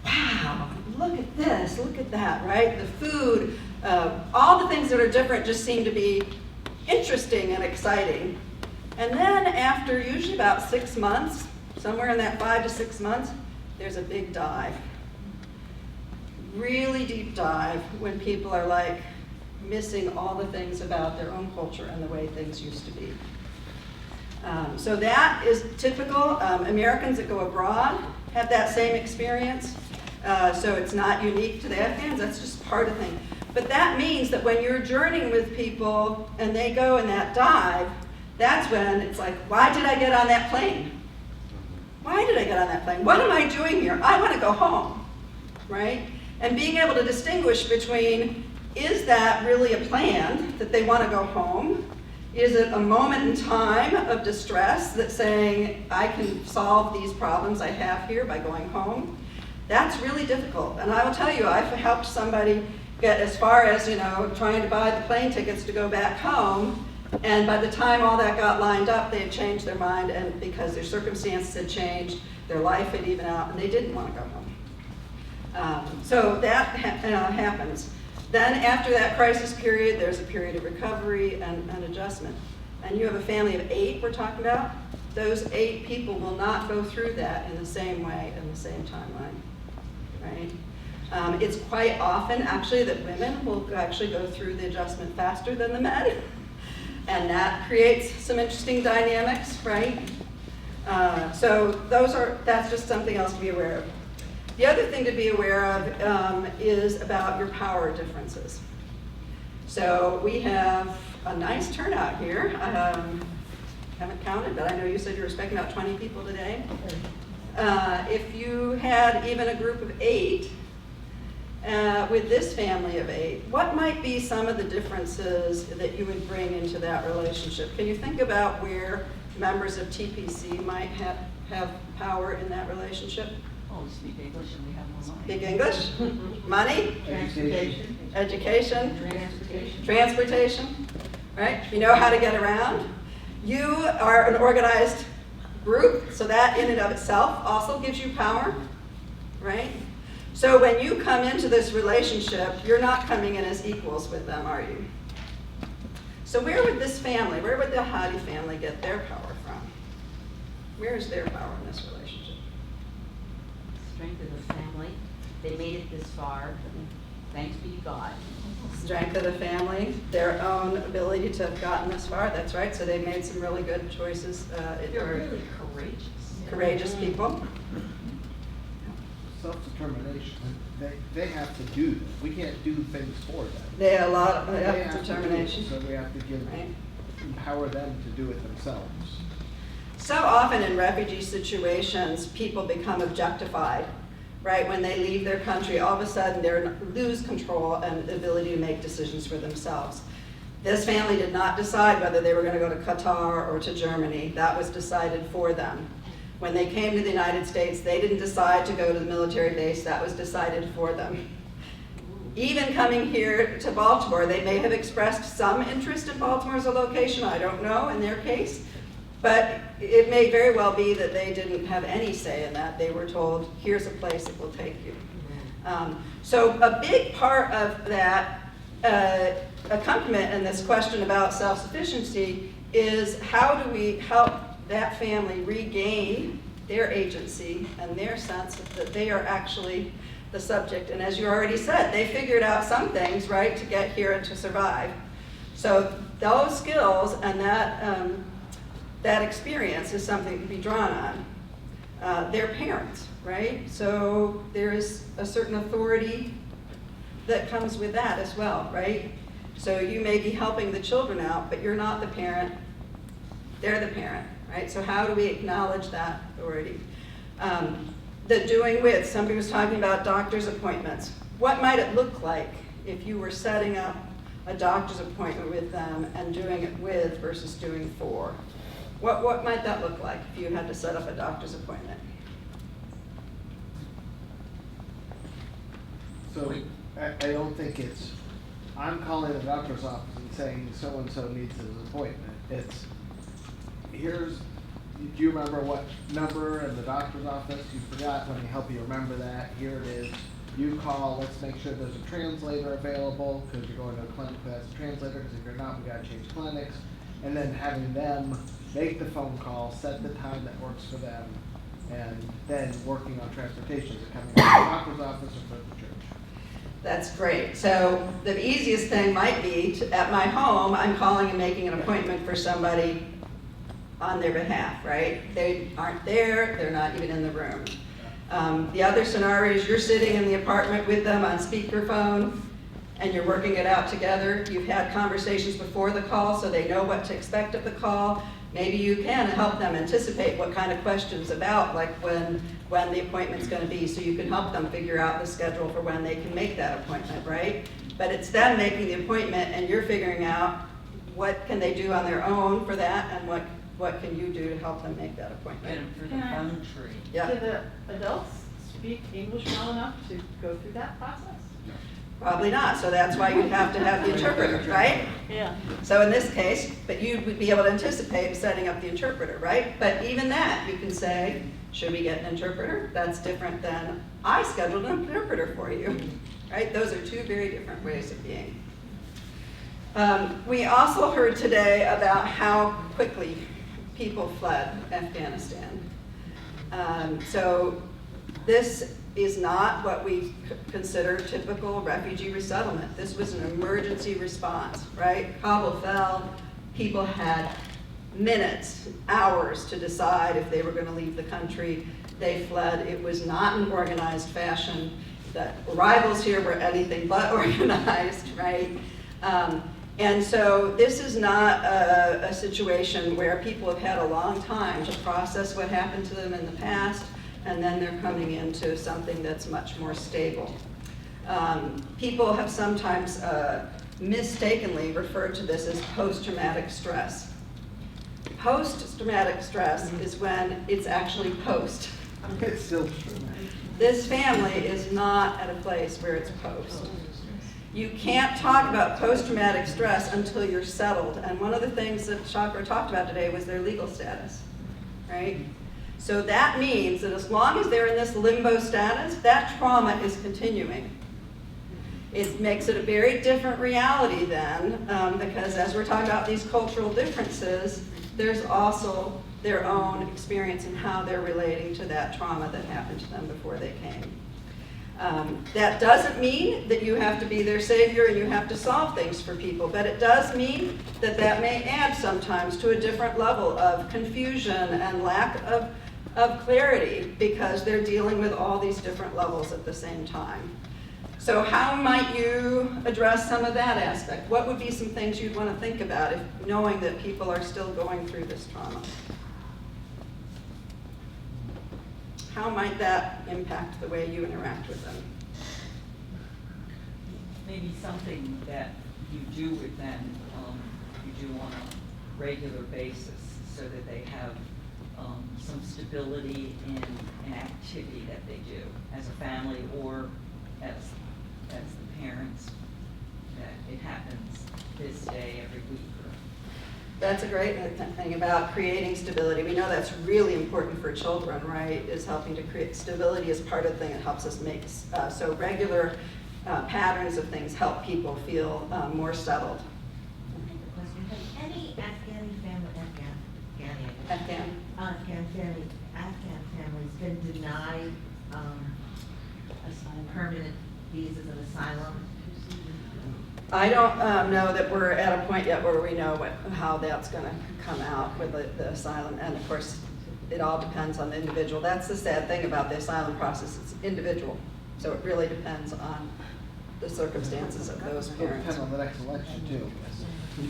wow, look at this, look at that, right? The food, all the things that are different just seem to be interesting and exciting. And then after usually about 6 months, somewhere in that 5 to 6 months, there's a big dive. Really deep dive when people are like missing all the things about their own culture and the way things used to be. So that is typical. Americans that go abroad have that same experience. So it's not unique to the Afghans, that's just part of the thing. But that means that when you're journeying with people and they go in that dive, that's when it's like, why did I get on that plane? Why did I get on that plane? What am I doing here? I want to go home, right? And being able to distinguish between, is that really a plan that they want to go home? Is it a moment in time of distress that's saying, I can solve these problems I have here by going home? That's really difficult. And I will tell you, I've helped somebody get as far as, trying to buy the plane tickets to go back home. And by the time all that got lined up, they had changed their mind, and because their circumstances had changed, their life had evened out, and they didn't want to go home. So that happens. Then after that crisis period, there's a period of recovery and adjustment. And you have a family of 8 we're talking about. Those 8 people will not go through that in the same way, in the same timeline, right? It's quite often, actually, that women will actually go through the adjustment faster than the men. And that creates some interesting dynamics, right? So that's just something else to be aware of. The other thing to be aware of is about your power differences. So we have a nice turnout here. Haven't counted, but I know you said you were expecting about 20 people today. If you had even a group of 8, with this family of 8, what might be some of the differences that you would bring into that relationship? Can you think about where members of TPC might have power in that relationship? Oh, we speak English and we have more money. Speak English? Money? Education? Transportation. Transportation? Right? You know how to get around. You are an organized group, so that in and of itself also gives you power, right? So when you come into this relationship, you're not coming in as equals with them, are you? So where would the Hadi family get their power from? Where is their power in this relationship? Strength of the family. They made it this far. Thanks be to God. Strength of the family, their own ability to have gotten this far, that's right. So they made some really good choices. They're really courageous. Courageous people. Self-determination. They have to do this. We can't do things for them. They have a lot of They have to do it, determination. so we have to Right. empower them to do it themselves. So often in refugee situations, people become objectified, right? When they leave their country, all of a sudden they lose control and the ability to make decisions for themselves. This family did not decide whether they were going to go to Qatar or to Germany. That was decided for them. When they came to the United States, they didn't decide to go to the military base. That was decided for them. Even coming here to Baltimore, they may have expressed some interest in Baltimore as a location, I don't know in their case, but it may very well be that they didn't have any say in that. They were told, here's a place that will take you. So a big part of that accompaniment in this question about self-sufficiency is how do we help that family regain their agency and their sense that they are actually the subject. And as you already said, they figured out some things, right, to get here and to survive. So those skills and that experience is something to be drawn on. Their parents, right? So there is a certain authority that comes with that as well, right? So you may be helping the children out, but you're not the parent, they're the parent, right? So how do we acknowledge that authority? The doing with, somebody was talking about doctor's appointments. What might it look like if you were setting up a doctor's appointment with them and doing it with versus doing for? What might that look like if you had to set up a doctor's appointment? So I don't think it's, I'm calling the doctor's office and saying so-and-so needs an appointment. It's, here's do you remember what number in the doctor's office? You forgot, let me help you remember that. Here it is. You call, let's make sure there's a translator available, because you're going to a clinic that has a translator, because if you're not, we gotta change clinics. And then having them make the phone call, set the time that works for them, and then working on transportation, is it coming from the doctor's office or from the church? That's great. So the easiest thing might be, at my home, I'm calling and making an appointment for somebody on their behalf, right? They aren't there, they're not even in the room. The other scenario is you're sitting in the apartment with them on speakerphone, and you're working it out together. You've had conversations before the call, so they know what to expect of the call. Maybe you can help them anticipate what kind of questions about, like when the appointment's gonna be, so you can help them figure out the schedule for when they can make that appointment, right? But it's them making the appointment, and you're figuring out what can they do on their own for that, and what can you do to help them make that appointment. And for the Can I- phone tree. Yeah. Do the adults speak English well enough to go through that process? Probably not, so that's why you'd have to have the interpreter, right? Yeah. So in this case, but you would be able to anticipate setting up the interpreter, right? But even that, you can say, should we get an interpreter? That's different than, I scheduled an interpreter for you, right? Those are two very different ways of being. We also heard today about how quickly people fled Afghanistan. So this is not what we consider typical refugee resettlement. This was an emergency response, right? Kabul fell, people had minutes, hours to decide if they were going to leave the country. They fled. It was not an organized fashion. The arrivals here were anything but organized, right? And so this is not a situation where people have had a long time to process what happened to them in the past, and then they're coming into something that's much more stable. People have sometimes mistakenly referred to this as post-traumatic stress. Post-traumatic stress is when it's actually post. It's still true. This family is not at a place where it's post. You can't talk about post-traumatic stress until you're settled. And one of the things that Chakra talked about today was their legal status, right? So that means that as long as they're in this limbo status, that trauma is continuing. It makes it a very different reality then, because as we're talking about these cultural differences, there's also their own experience in how they're relating to that trauma that happened to them before they came. That doesn't mean that you have to be their savior and you have to solve things for people, but it does mean that that may add sometimes to a different level of confusion and lack of clarity because they're dealing with all these different levels at the same time. So how might you address some of that aspect? What would be some things you'd want to think about if knowing that people are still going through this trauma? How might that impact the way you interact with them? Maybe something that you do with them, you do on a regular basis so that they have some stability in an activity that they do as a family or as the parents, that it happens this day every week. That's a great thing about creating stability. We know that's really important for children, right? Is helping to create stability is part of the thing that helps us make, so regular patterns of things help people feel more settled. I have a question. Has any Afghan families been denied permanent visas of asylum? I don't know that we're at a point yet where we know how that's going to come out with the asylum. And of course, it all depends on the individual. That's the sad thing about the asylum process. It's individual. So it really depends on the circumstances of those It'll parents. depend on the next election too.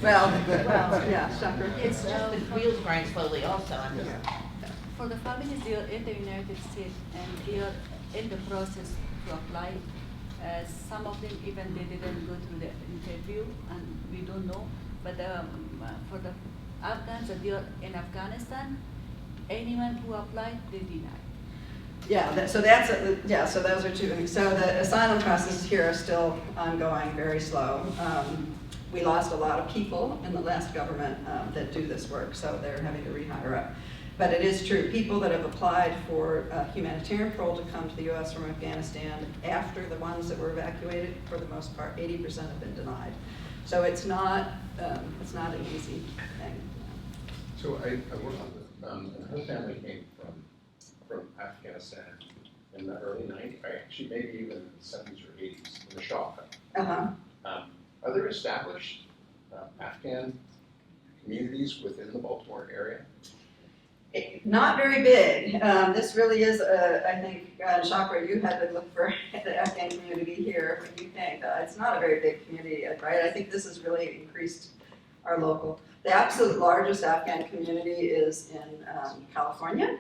Well, yeah, Shankar. It's just the wheels grind slowly also. I'm just. For the families, they are in the United States and they are in the process to apply. Some of them even they didn't go through the interview and we don't know. But for the Afghans that they are in Afghanistan, anyone who applied, they denied. Yeah, so that's so those are two things. So the asylum processes here are still ongoing, very slow. We lost a lot of people in the last government that do this work, so they're having to rehire up. But it is true, people that have applied for humanitarian parole to come to the U.S. from Afghanistan after the ones that were evacuated, for the most part, 80% have been denied. So it's not an easy thing. So I worked with, her family came from Afghanistan in the early 90s, actually maybe even in the 70s or 80s, in the Shah. Uh-huh. Are there established Afghan communities within the Baltimore area? Not very big. This really is, I think, Chakra, you had to look for the Afghan community here when you came. It's not a very big community, right? I think this has really increased our local. The absolute largest Afghan community is in California,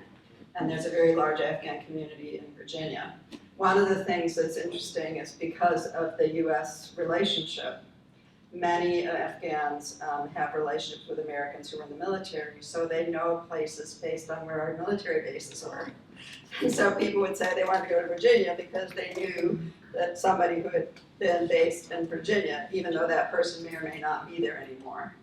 and there's a very large Afghan community in Virginia. One of the things that's interesting is because of the U.S. relationship, many Afghans have relationships with Americans who are in the military, so they know places based on where our military bases are. And so people would say they wanted to go to Virginia because they knew that somebody who had been based in Virginia, even though that person may or may not be there anymore.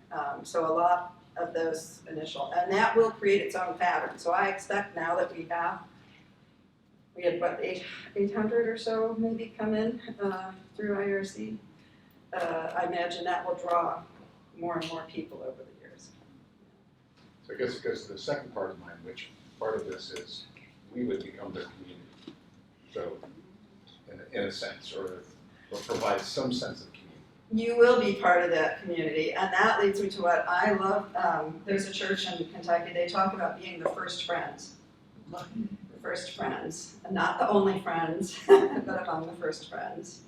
So a lot of those initial, and that will create its own pattern. So I expect now that we had what, 800 or so maybe come in through IRC. I imagine that will draw more and more people over the years. So I guess it goes to the second part of mine, which part of this is we would become their community. So in a sense, or provide some sense of community. You will be part of that community, and that leads me to what I love. There's a church in Kentucky, they talk about being the first friends. The first friends, and not the only friends, but among the first friends.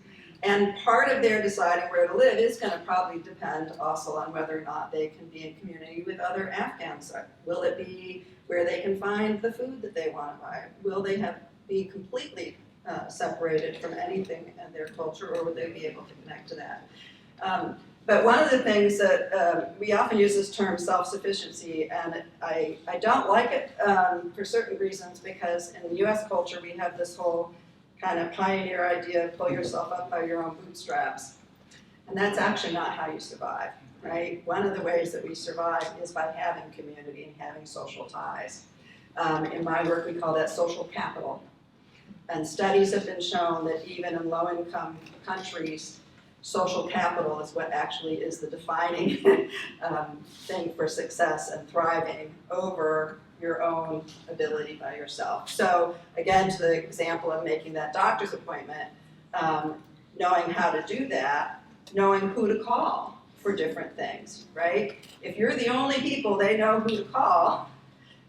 And part of their deciding where to live is going to probably depend also on whether or not they can be in community with other Afghans. Will it be where they can find the food that they want to buy? Will they be completely separated from anything in their culture, or will they be able to connect to that? But one of the things that we often use this term self-sufficiency, and I don't like it for certain reasons, because in the U.S. culture we have this whole kind of pioneer idea of pull yourself up by your own bootstraps. And that's actually not how you survive, right? One of the ways that we survive is by having community and having social ties. In my work we call that social capital. And studies have been shown that even in low-income countries, social capital is what actually is the defining thing for success and thriving over your own ability by yourself. So again, to the example of making that doctor's appointment, knowing how to do that, knowing who to call for different things, right? If you're the only people they know who to call,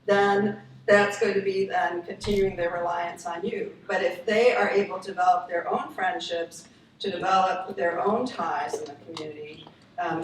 then that's going to be then continuing their reliance on you. But if they are able to develop their own friendships, to develop their own ties in the community,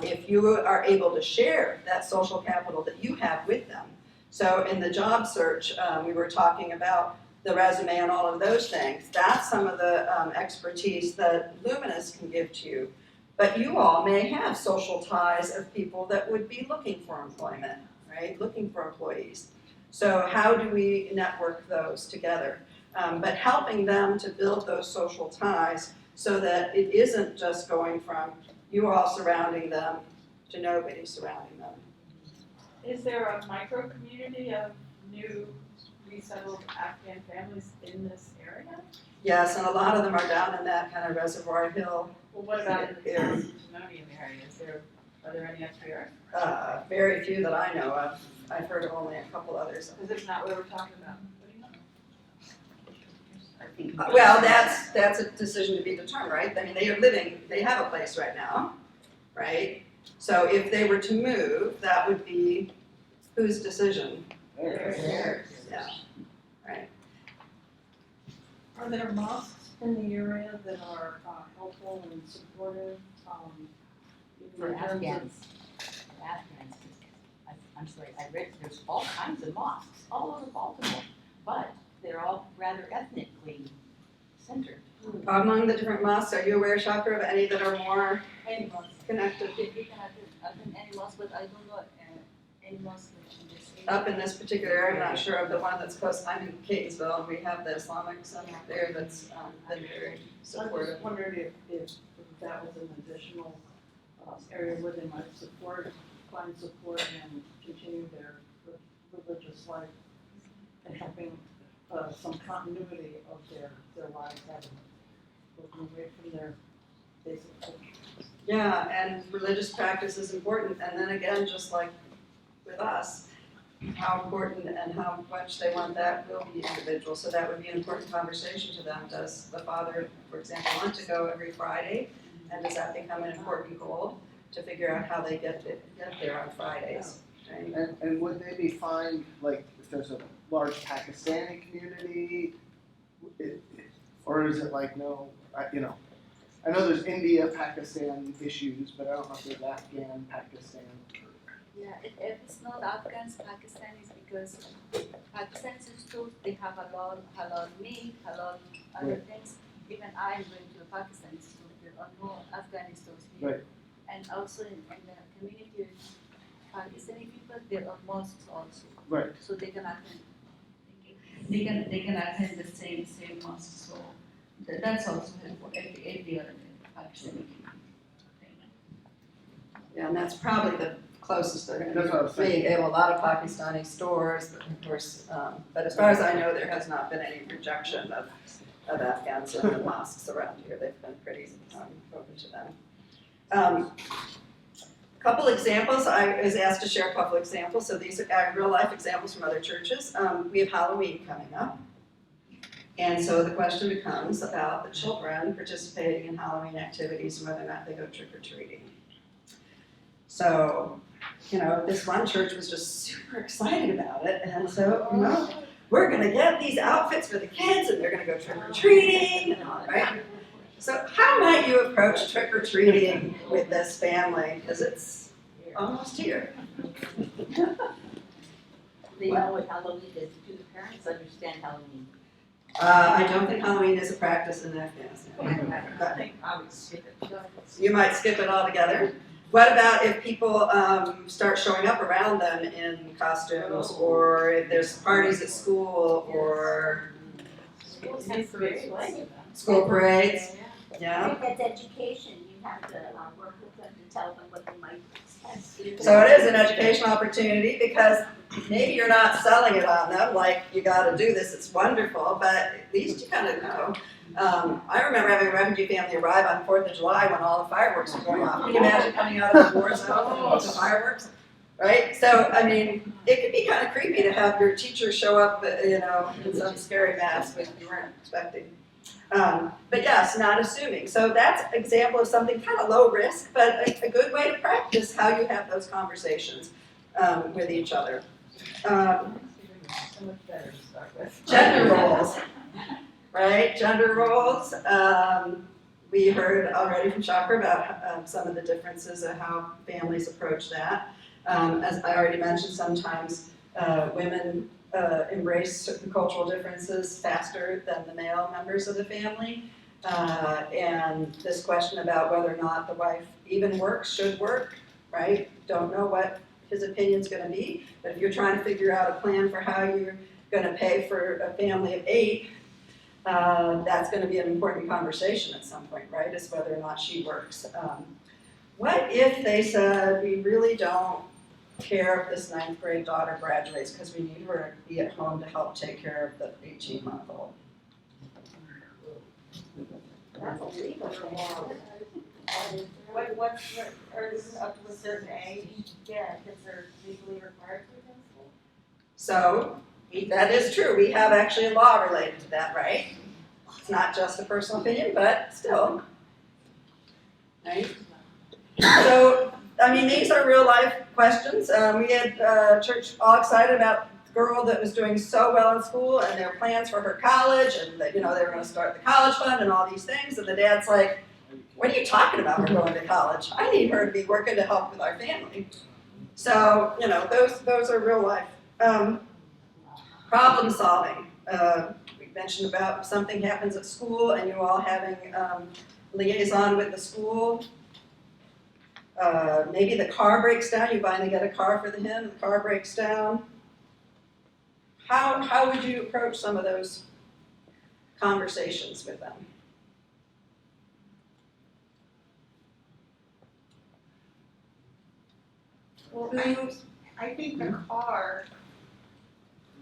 if you are able to share that social capital that you have with them. So in the job search, we were talking about the resume and all of those things. That's some of the expertise that Luminous can give to you. But you all may have social ties of people that would be looking for employment, right? Looking for employees. So how do we network those together? But helping them to build those social ties so that it isn't just going from you all surrounding them to nobody surrounding them. Is there a micro community of new resettled Afghan families in this area? Yes, and a lot of them are down in that kind of Reservoir Hill. Well, what about in the Timonium area? Are there any up here? Very few that I know of. I've heard of only a couple others. Because it's not what we're talking about. Well, that's a decision to be determined, right? I mean, they have a place right now, right? So if they were to move, that would be whose decision? Theirs. Yeah, right. Are there mosques in the area that are helpful and supportive? For Afghans. I'm sorry, I read there's all kinds of mosques all over Baltimore, but they're all rather ethnically centered. Among the different mosques, are you aware, Chakra, of any that are more connected? Any mosque, but I don't know any mosque in this area. Up in this particular area, I'm not sure of the one that's close. I'm in Catonsville, and we have the Islamic Center there that's been very I supportive. just wondered if that was an additional area where they might find support and continue their religious life and having some continuity of their lives, having broken away from their basic culture. Yeah, and religious practice is important, and then again, just like with us, how important and how much they want that will be individual, so that would be an important conversation to them. Does the father, for example, want to go every Friday, and does that become an important goal to figure out how they get there on Fridays, right? And would they be fine, like, if there's a large Pakistani community, or is it like, no, I know there's India, Pakistan issues, but I don't know if there's Afghan, Pakistan. Yeah, if it's not Afghans, Pakistanis, because Pakistanis stores, they have halal meat, halal other Right. things. Even I am going to a Pakistani store, there are no Afghani stores here. Right. And also in the community of Pakistani people, there are mosques also. Right. So they can attend. They can attend the same mosque, so that's also helpful if they are actually. Yeah, and that's probably the closest they're That's gonna what I was be. saying. They have a lot of Pakistani stores, of course, but as far as I know, there has not been any rejection of Afghans in the mosques around here. They've been pretty open to them. A couple examples, I was asked to share a couple examples, so these are real life examples from other churches. We have Halloween coming up. And so the question becomes about the children participating in Halloween activities and whether or not they go trick-or-treating. So, this one church was just super excited about it, and so, we're gonna get these outfits for the kids, and they're gonna go trick-or-treating, and all, right? So how might you approach trick-or-treating with this family, because it's almost here? They know what Halloween is. Do the parents understand Halloween? I don't think Halloween is a practice in Afghanistan. I think I would skip it. You might skip it altogether. What about if people start showing up around them in costumes, or if there's parties at school, or Schools have parades. school parades? I Yeah. think that's education, you have to work with them to tell them what they might expect. So it is an educational opportunity, because maybe you're not selling it on them, like, you gotta do this, it's wonderful, but at least you kind of know. I remember having a refugee family arrive on 4th of July when all the fireworks were going off. Can you imagine coming out of a war zone with the fireworks? Right? So, I mean, it could be kind of creepy to have your teacher show up, in some scary mask that you weren't expecting. But yes, not assuming. So that's an example of something kind of low risk, but a good way to practice how you have those conversations with each other. So much better to start with. Gender roles, right? Gender roles. We heard already from Chakra about some of the differences of how families approach that. As I already mentioned, sometimes women embrace certain cultural differences faster than the male members of the family. And this question about whether or not the wife even works, should work, right? Don't know what his opinion's gonna be, but if you're trying to figure out a plan for how you're gonna pay for a family of 8, that's gonna be an important conversation at some point, right? Is whether or not she works. What if they said, we really don't care if this 9th grade daughter graduates because we need her to be at home to help take care of the 18-month-old? That's illegal. Or is it up to a certain age? Yeah, kids are legally required to attend school. So, that is true. We have actually a law related to that, right? It's not just a personal opinion, but still. Right? So, I mean, these are real life questions. We had church all excited about the girl that was doing so well in school and their plans for her college, and that, they were going to start the college fund and all these things. And the dad's like, what are you talking about, her going to college? I need her to be working to help with our family. So, those are real life. Problem solving. We mentioned about if something happens at school and you all having liaison with the school. Maybe the car breaks down, you finally get a car for him, the car breaks down. How would you approach some of those conversations with them? Well, I think the car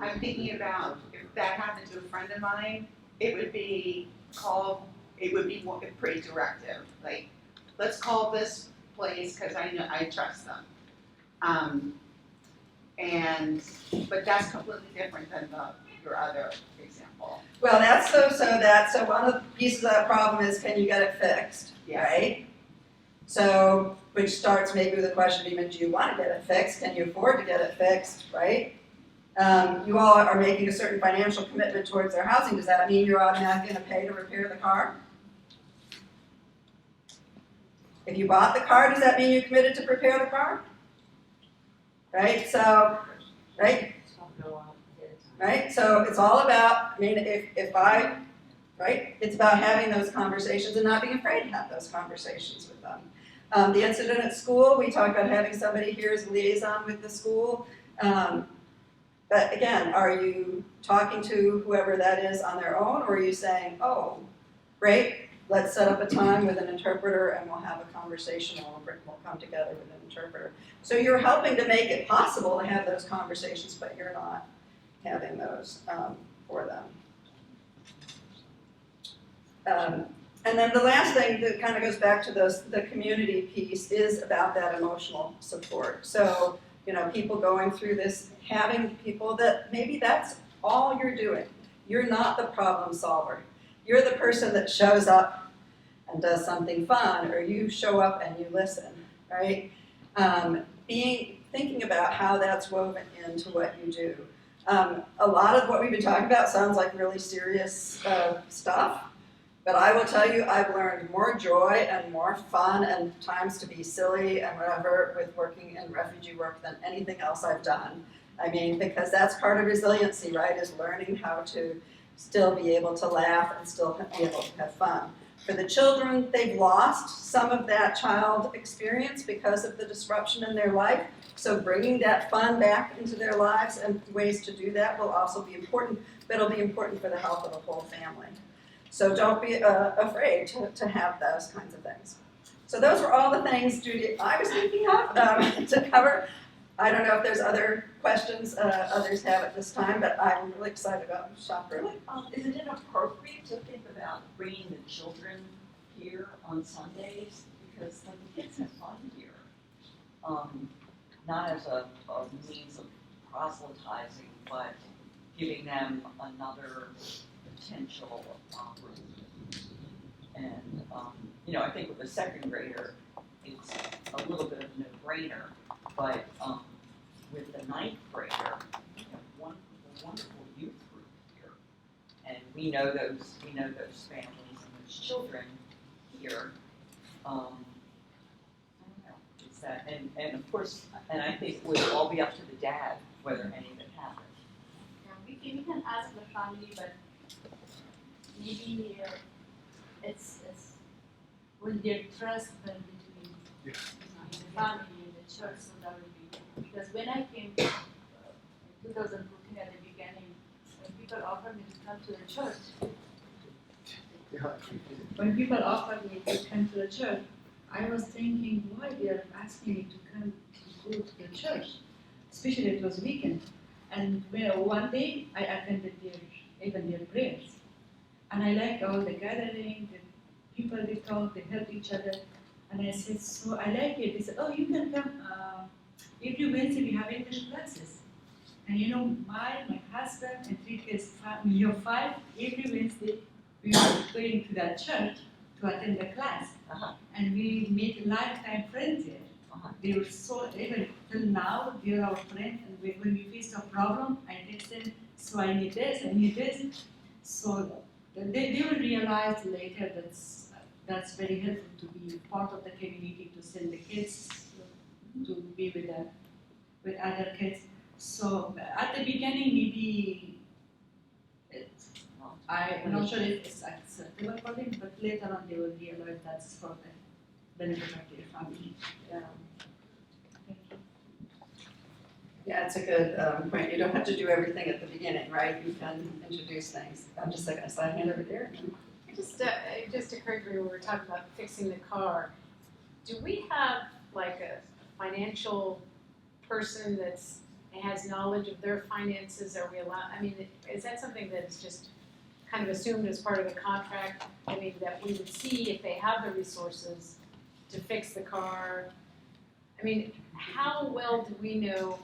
I'm thinking about if that happened to a friend of mine, it would be pretty directive, like, let's call this place because I know, I trust them. But that's completely different than your other example. Well, so one of the pieces of that problem is, can you get it fixed, right? So, which starts maybe with the question, even do you want to get it fixed? Can you afford to get it fixed, right? You all are making a certain financial commitment towards their housing. Does that mean you're automatically going to pay to repair the car? If you bought the car, does that mean you committed to repair the car? Right, so, right? Right, so it's all about, I mean, right? It's about having those conversations and not being afraid to have those conversations with them. The incident at school, we talked about having somebody here as a liaison with the school. But again, are you talking to whoever that is on their own, or are you saying, oh, great, let's set up a time with an interpreter and we'll have a conversation, and we'll come together with an interpreter. So you're helping to make it possible to have those conversations, but you're not having those for them. And then the last thing that kind of goes back to the community piece is about that emotional support. So, people going through this, having people that maybe that's all you're doing. You're not the problem solver. You're the person that shows up and does something fun, or you show up and you listen, right? Thinking about how that's woven into what you do. A lot of what we've been talking about sounds like really serious stuff, but I will tell you I've learned more joy and more fun and times to be silly and whatever with working in refugee work than anything else I've done. I mean, because that's part of resiliency, right, is learning how to still be able to laugh and still be able to have fun. For the children, they've lost some of that child experience because of the disruption in their life. So bringing that fun back into their lives and ways to do that will also be important, but it'll be important for the health of the whole family. So don't be afraid to have those kinds of things. So those were all the things, Judy, I was thinking of to cover. I don't know if there's other questions others have at this time, but I'm really excited about Shop Room. Is it inappropriate to think about bringing the children here on Sundays? Because the kids have fun here. Not as a means of proselytizing, but giving them another potential route. And, I think with a second grader, it's a little bit of a no-brainer, but with the ninth grader, we have a wonderful youth group here. And we know those families and those children here. I don't know, it's that, and of course, and I think it would all be up to the dad whether any of it happens. Yeah, we can ask the family, but maybe it's will their trust build between the family and the church, so that will be, because when I came in 2014 at the beginning, when people offered me to come to the church, to the church, I was thinking, why they are asking me to go to the church, especially it was weekend. And one day I attended their prayers. And I liked all the gathering, the people they talk, they help each other. And I said, so I like it. They said, oh, you can come every Wednesday we have English classes. And my husband and 3 kids, family of 5, every Wednesday we were going to that church to attend the class. And we made lifetime friends there. They were so, even till now, they're our friends. And when we face a problem, I text them, so I need this, I need this. So they will realize later that's very helpful to be part of the community, to send the kids to be with other kids. So at the beginning, maybe I'm not sure if it's acceptable for them, but later on they will realize that's for the benefit of their family. Yeah, it's a good point. You don't have to do everything at the beginning, right? You can introduce things. I'm just like, I saw a hand over there. It just occurred to me when we were talking about fixing the car. Do we have like a financial person that's it has knowledge of their finances, are we allowed, I mean, is that something that is just kind of assumed as part of the contract? I mean, that we would see if they have the resources to fix the car? I mean, how well do we know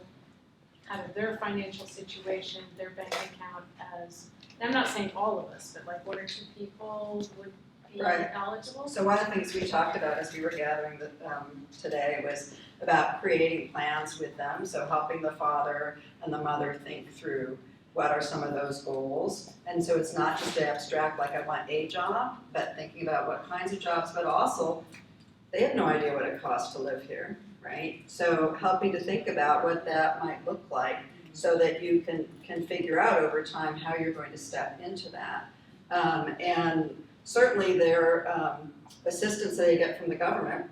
kind of their financial situation, their bank account as, and I'm not saying all of us, but like one or two people would be Right. knowledgeable? So one of the things we talked about as we were gathering today was about creating plans with them, so helping the father and the mother think through what are some of those goals. And so it's not just abstract, like I want a job, but thinking about what kinds of jobs, but also they have no idea what it costs to live here, right? So helping to think about what that might look like so that you can figure out over time how you're going to step into that. And certainly their assistance that they get from the government,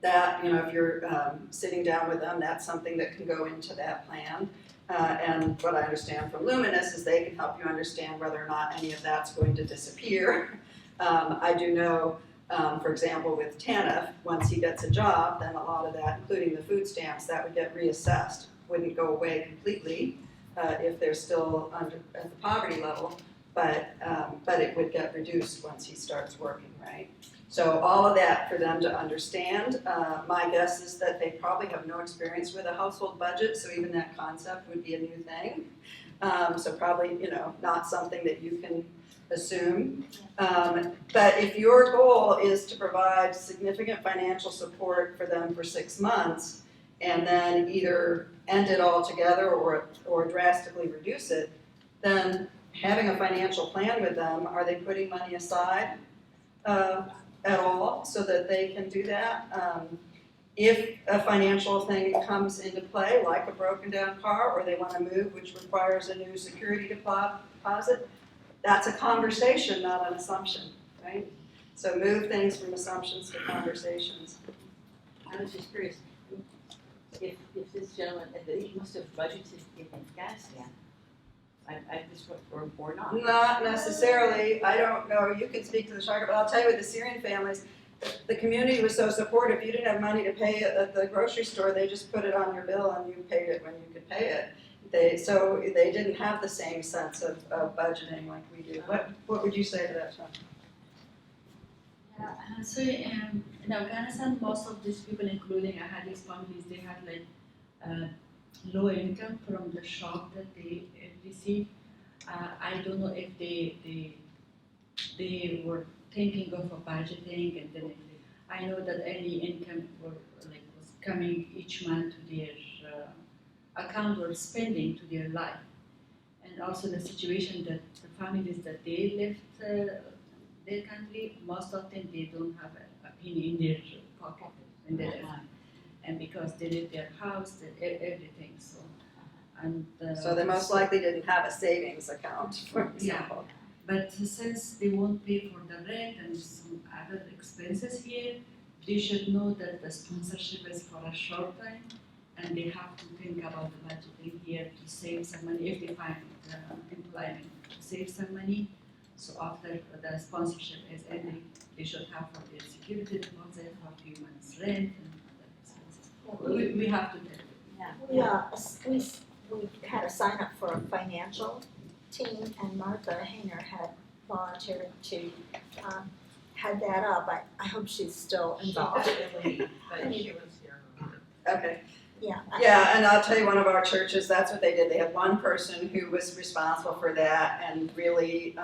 that, if you're sitting down with them, that's something that can go into that plan. And what I understand from Luminous is they can help you understand whether or not any of that's going to disappear. I do know, for example, with TANF, once he gets a job, then a lot of that, including the food stamps, that would get reassessed. Wouldn't go away completely if they're still at the poverty level, but it would get reduced once he starts working, right? So all of that for them to understand. My guess is that they probably have no experience with a household budget, so even that concept would be a new thing. So probably, not something that you can assume. But if your goal is to provide significant financial support for them for 6 months, and then either end it altogether or drastically reduce it, then having a financial plan with them, are they putting money aside at all so that they can do that? If a financial thing comes into play, like a broken down car, or they want to move, which requires a new security deposit, that's a conversation, not an assumption, right? So move things from assumptions to conversations. I was just curious, if this gentleman, he must have budgeted in Afghanistan, I just, or not. Not necessarily, I don't know, you can speak to the Shaka, but I'll tell you with the Syrian families, the community was so supportive. If you didn't have money to pay it at the grocery store, they just put it on your bill and you paid it when you could pay it. So they didn't have the same sense of budgeting like we do. What would you say to that, Sean? So in Afghanistan, most of these people, including Ahadi's families, they had low income from the shock that they received. I don't know if they were thinking of a budgeting, and then I know that any income was coming each month to their account or spending to their life, and also the situation that the families that they left their country, most of them they don't have a penny in their pocket when they left, and because they left their house, everything. So, and so they most likely didn't have a savings account, for example. But since they won't pay for the rent and some other expenses here, they should know that the sponsorship is for a short time, and they have to think about the budgeting here to save some money if they find employment, to save some money. So after the sponsorship is ending, they should have for their security deposit, for a few months rent, and other expenses. We have to tell them. We had a sign up for a financial team, and Martha Hainer had volunteered to head that up. I hope she's still involved. But she was here. Okay. Yeah. Yeah, and I'll tell you, one of our churches, that's what they did. They had one person who was responsible for that and really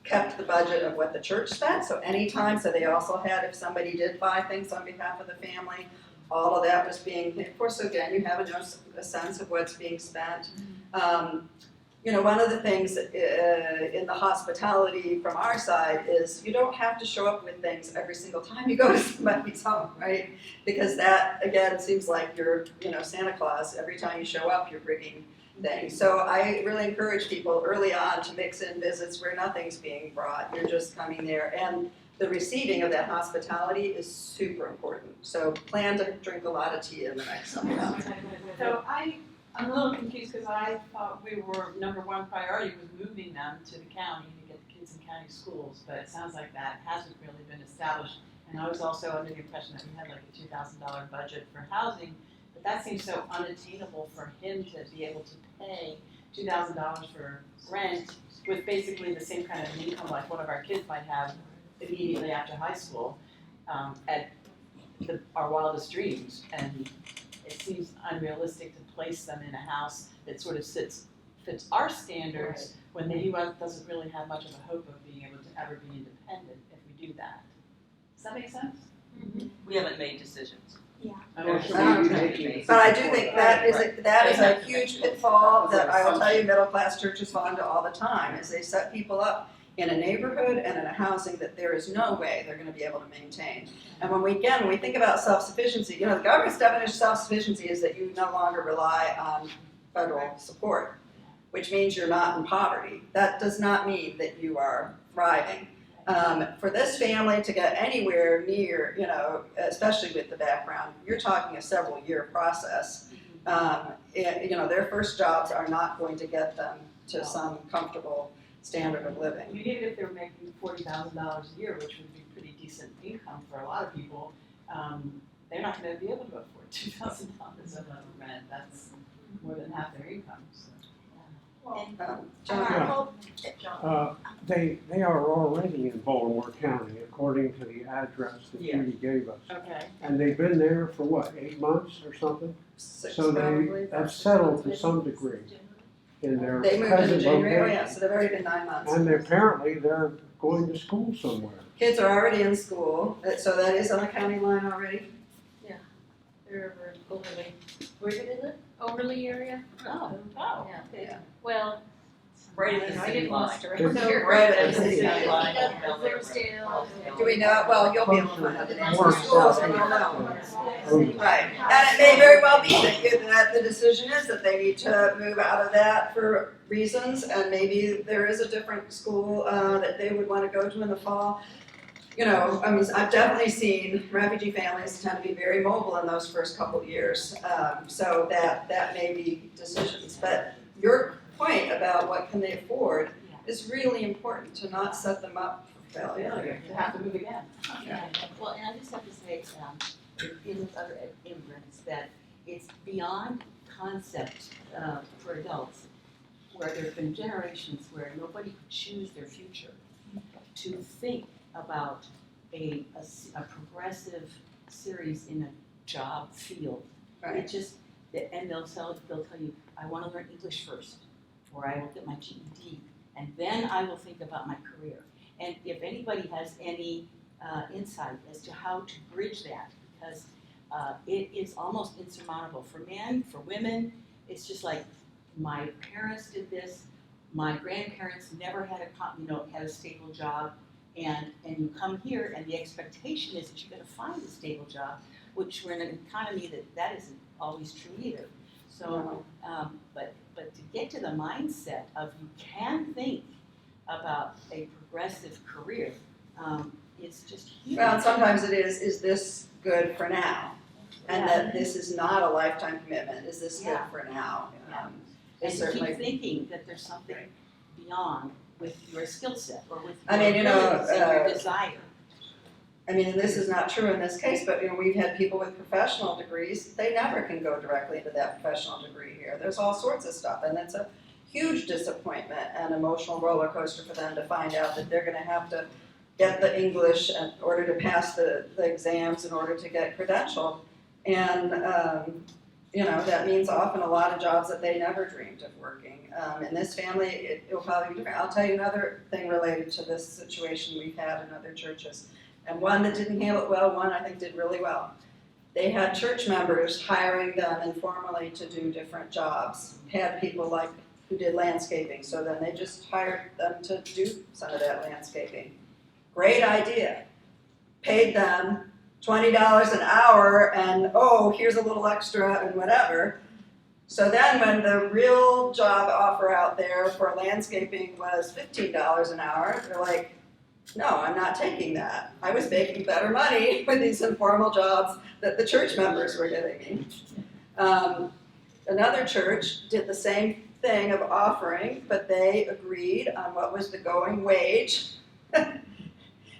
kept the budget of what the church spent. So anytime, so they also had, if somebody did buy things on behalf of the family, all of that was being, of course, again, you have a sense of what's being spent. One of the things in the hospitality from our side is you don't have to show up with things every single time you go to somebody's home, right? Because that, again, seems like you're, Santa Claus. Every time you show up, you're bringing things. So I really encourage people early on to mix in visits where nothing's being brought. You're just coming there. And the receiving of that hospitality is super important. So plan to drink a lot of tea in the next couple months. So I'm a little confused because I thought number one priority was moving them to the county to get the kids in county schools, but it sounds like that hasn't really been established. And I was also under the impression that we had like a $2,000 budget for housing, but that seems so unattainable for him to be able to pay $2,000 for rent with basically the same kind of income like one of our kids might have immediately after high school, at our wildest dreams. And it seems unrealistic to place them in a house that sort of fits our standards when he doesn't really have much of a hope of being able to ever be independent if we do that. Does that make sense? We haven't made decisions. Okay. But I do think that is a huge pitfall that I will tell you middle-class churches fall into all the time, is they set people up in a neighborhood and in a housing that there is no way they're gonna be able to maintain. And when we think about self-sufficiency, the government's definition of self-sufficiency is that you no longer rely on federal support, which means you're not in poverty. That does not mean that you are thriving. For this family to get anywhere near, especially with the background, you're talking a several-year process. Their first jobs are not going to get them to some comfortable standard of living. I mean, even if they're making $40,000 a year, which would be pretty decent income for a lot of people, they're not going to be able to afford $2,000 of rent. That's more than half their income. So. John. They are already in Baltimore County, according to the address that Judy gave us. Okay. And they've been there for what, 8 months or something? So they have settled to some degree in their They moved in present January, location. yeah, so they've already been 9 months. And apparently they're going to school somewhere. Kids are already in school, so that is on the county line already? They're over in Overley. Where do they live? Overley area? Oh. Yeah. Yeah. Well, Right at the I city get line. lost around It's here. right at the city line. Hillsdale. Do we know, well, you'll be able to find out the names of More schools south. and you'll know. Right, and it may very well be that the decision is that they need to move out of that for reasons, and maybe there is a different school that they would want to go to in the fall. I've definitely seen refugee families tend to be very mobile in those first couple of years, so that may be decisions. But your point about what can they afford is really important, to not set them up for failure. To have to move again. Yeah. Well, and I just have to say, in other immigrants, that it's beyond concept for adults, where there have been generations where nobody could choose their future, to think about a progressive series in a job field. Right. It just, and they'll tell you, I want to learn English first, or I will get my GED, and then I will think about my career. And if anybody has any insight as to how to bridge that, because it is almost insurmountable for men, for women. It's just like, my parents did this, my grandparents never had a stable job, and you come here and the expectation is that you're going to find a stable job, which we're in an economy that isn't always true either. So, but to get to the mindset of you can think about a progressive career, it's just huge. Well, and sometimes it is this good for now? And that this is not a lifetime commitment, is this good for now? And It's you certainly. keep thinking that there's something beyond with your skill set or with I your mean, abilities and your desire. And this is not true in this case, but we've had people with professional degrees, they never can go directly into that professional degree here. There's all sorts of stuff, and it's a huge disappointment and emotional roller coaster for them to find out that they're gonna have to get the English in order to pass the exams in order to get credentialed. And that means often a lot of jobs that they never dreamed of working. In this family, it'll probably be different. I'll tell you another thing related to this situation we've had in other churches. And one that didn't handle it well, one I think did really well. They had church members hiring them informally to do different jobs. Had people who did landscaping, so then they just hired them to do some of that landscaping. Great idea. Paid them $20 an hour, and here's a little extra and whatever. So then when the real job offer out there for landscaping was $15 an hour, they're like, no, I'm not taking that. I was making better money with these informal jobs that the church members were giving me. Another church did the same thing of offering, but they agreed on what was the going wage.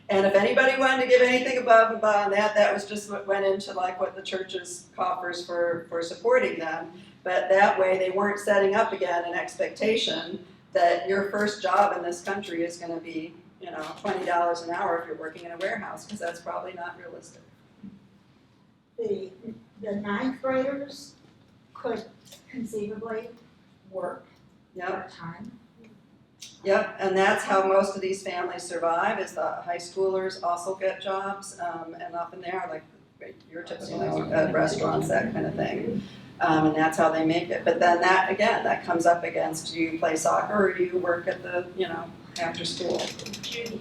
And if anybody wanted to give anything above and beyond that, that was just what went into like what the church's coffers for supporting them. But that way they weren't setting up again an expectation that your first job in this country is gonna be, you know, $20 an hour if you're working in a warehouse, because that's probably not realistic. The ninth graders could conceivably work Yep. part-time. Yep, and that's how most of these families survive, is the high schoolers also get jobs, and often they are like your tips, you know, at restaurants, that kind of thing. And that's how they make it. But then that, again, that comes up against, do you play soccer or do you work at the, you know, after school? Judy,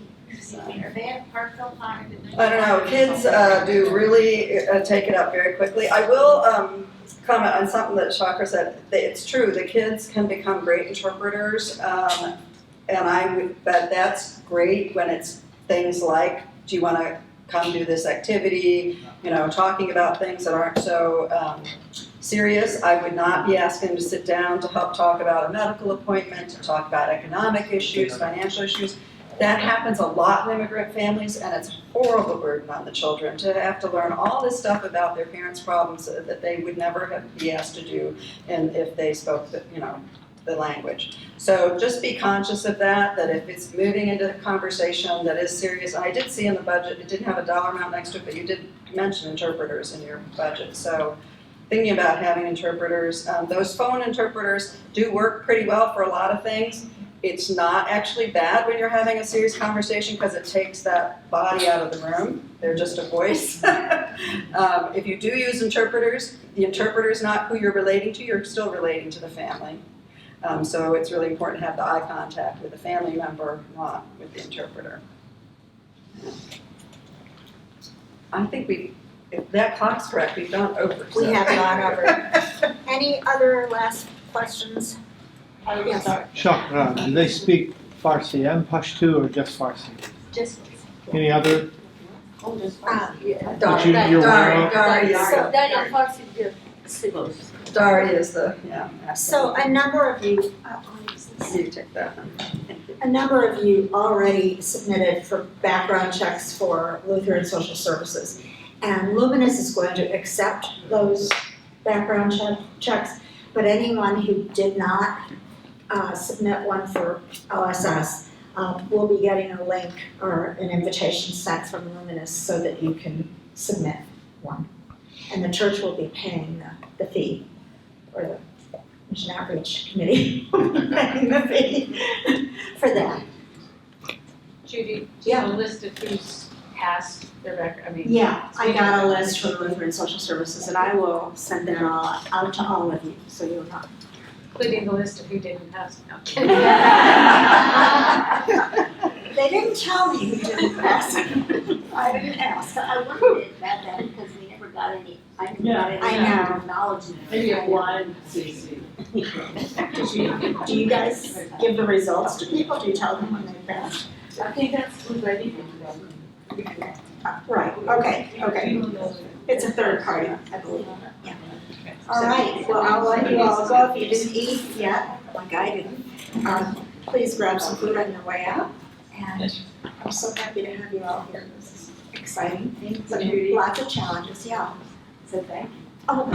are they at Parkville Pond? I don't know, kids do really take it up very quickly. I will comment on something that Chakra said. It's true, the kids can become great interpreters, but that's great when it's things like, do you want to come do this activity, you know, talking about things that aren't so serious. I would not be asking them to sit down to help talk about a medical appointment, to talk about economic issues, financial issues. That happens a lot in immigrant families, and it's a horrible burden on the children to have to learn all this stuff about their parents' problems that they would never be asked to do, and if they spoke the, you know, the language. So just be conscious of that if it's moving into the conversation that is serious. And I did see in the budget, it didn't have a dollar amount next to it, but you did mention interpreters in your budget. So thinking about having interpreters, those phone interpreters do work pretty well for a lot of things. It's not actually bad when you're having a serious conversation because it takes that body out of the room. They're just a voice. If you do use interpreters, the interpreter is not who you're relating to, you're still relating to the family. So it's really important to have the eye contact with the family member, not with the interpreter. I think if that clock's correct, we've gone over. We have gone over. Any other last questions? Yes. Shakra, do they speak Farsi and Pashto or just Farsi? Just. Any other? Yeah. That you're aware of? Dari is the, yeah. So a number of you, You take that one. a number of you already submitted for background checks for Lutheran Social Services. And Luminous is going to accept those background checks, but anyone who did not submit one for OSS will be getting a link or an invitation sent from Luminous so that you can submit one. And the church will be paying the fee, or the Mission Outreach Committee will be paying the fee for that. Judy, do you have a list of who's passed their record, Yeah, I got a list from Lutheran Social Services, and I will send them all out to all of you, so you'll know. including the list of who didn't pass? No. They didn't tell me who didn't pass. I didn't ask. I wondered about that because we never got any, I never got any I know. acknowledgement. Maybe a blind CC. Do you guys give the results to people? Do you tell them when they pass? I think that's who's ready for them. Right, okay. It's a third party, I believe. Yeah. All right, well, I'll let you all go if you didn't eat yet, like I didn't. Please grab some food on your way out. And I'm so happy to have you all here. This is exciting. Lots of challenges, yeah. So thank you. Oh,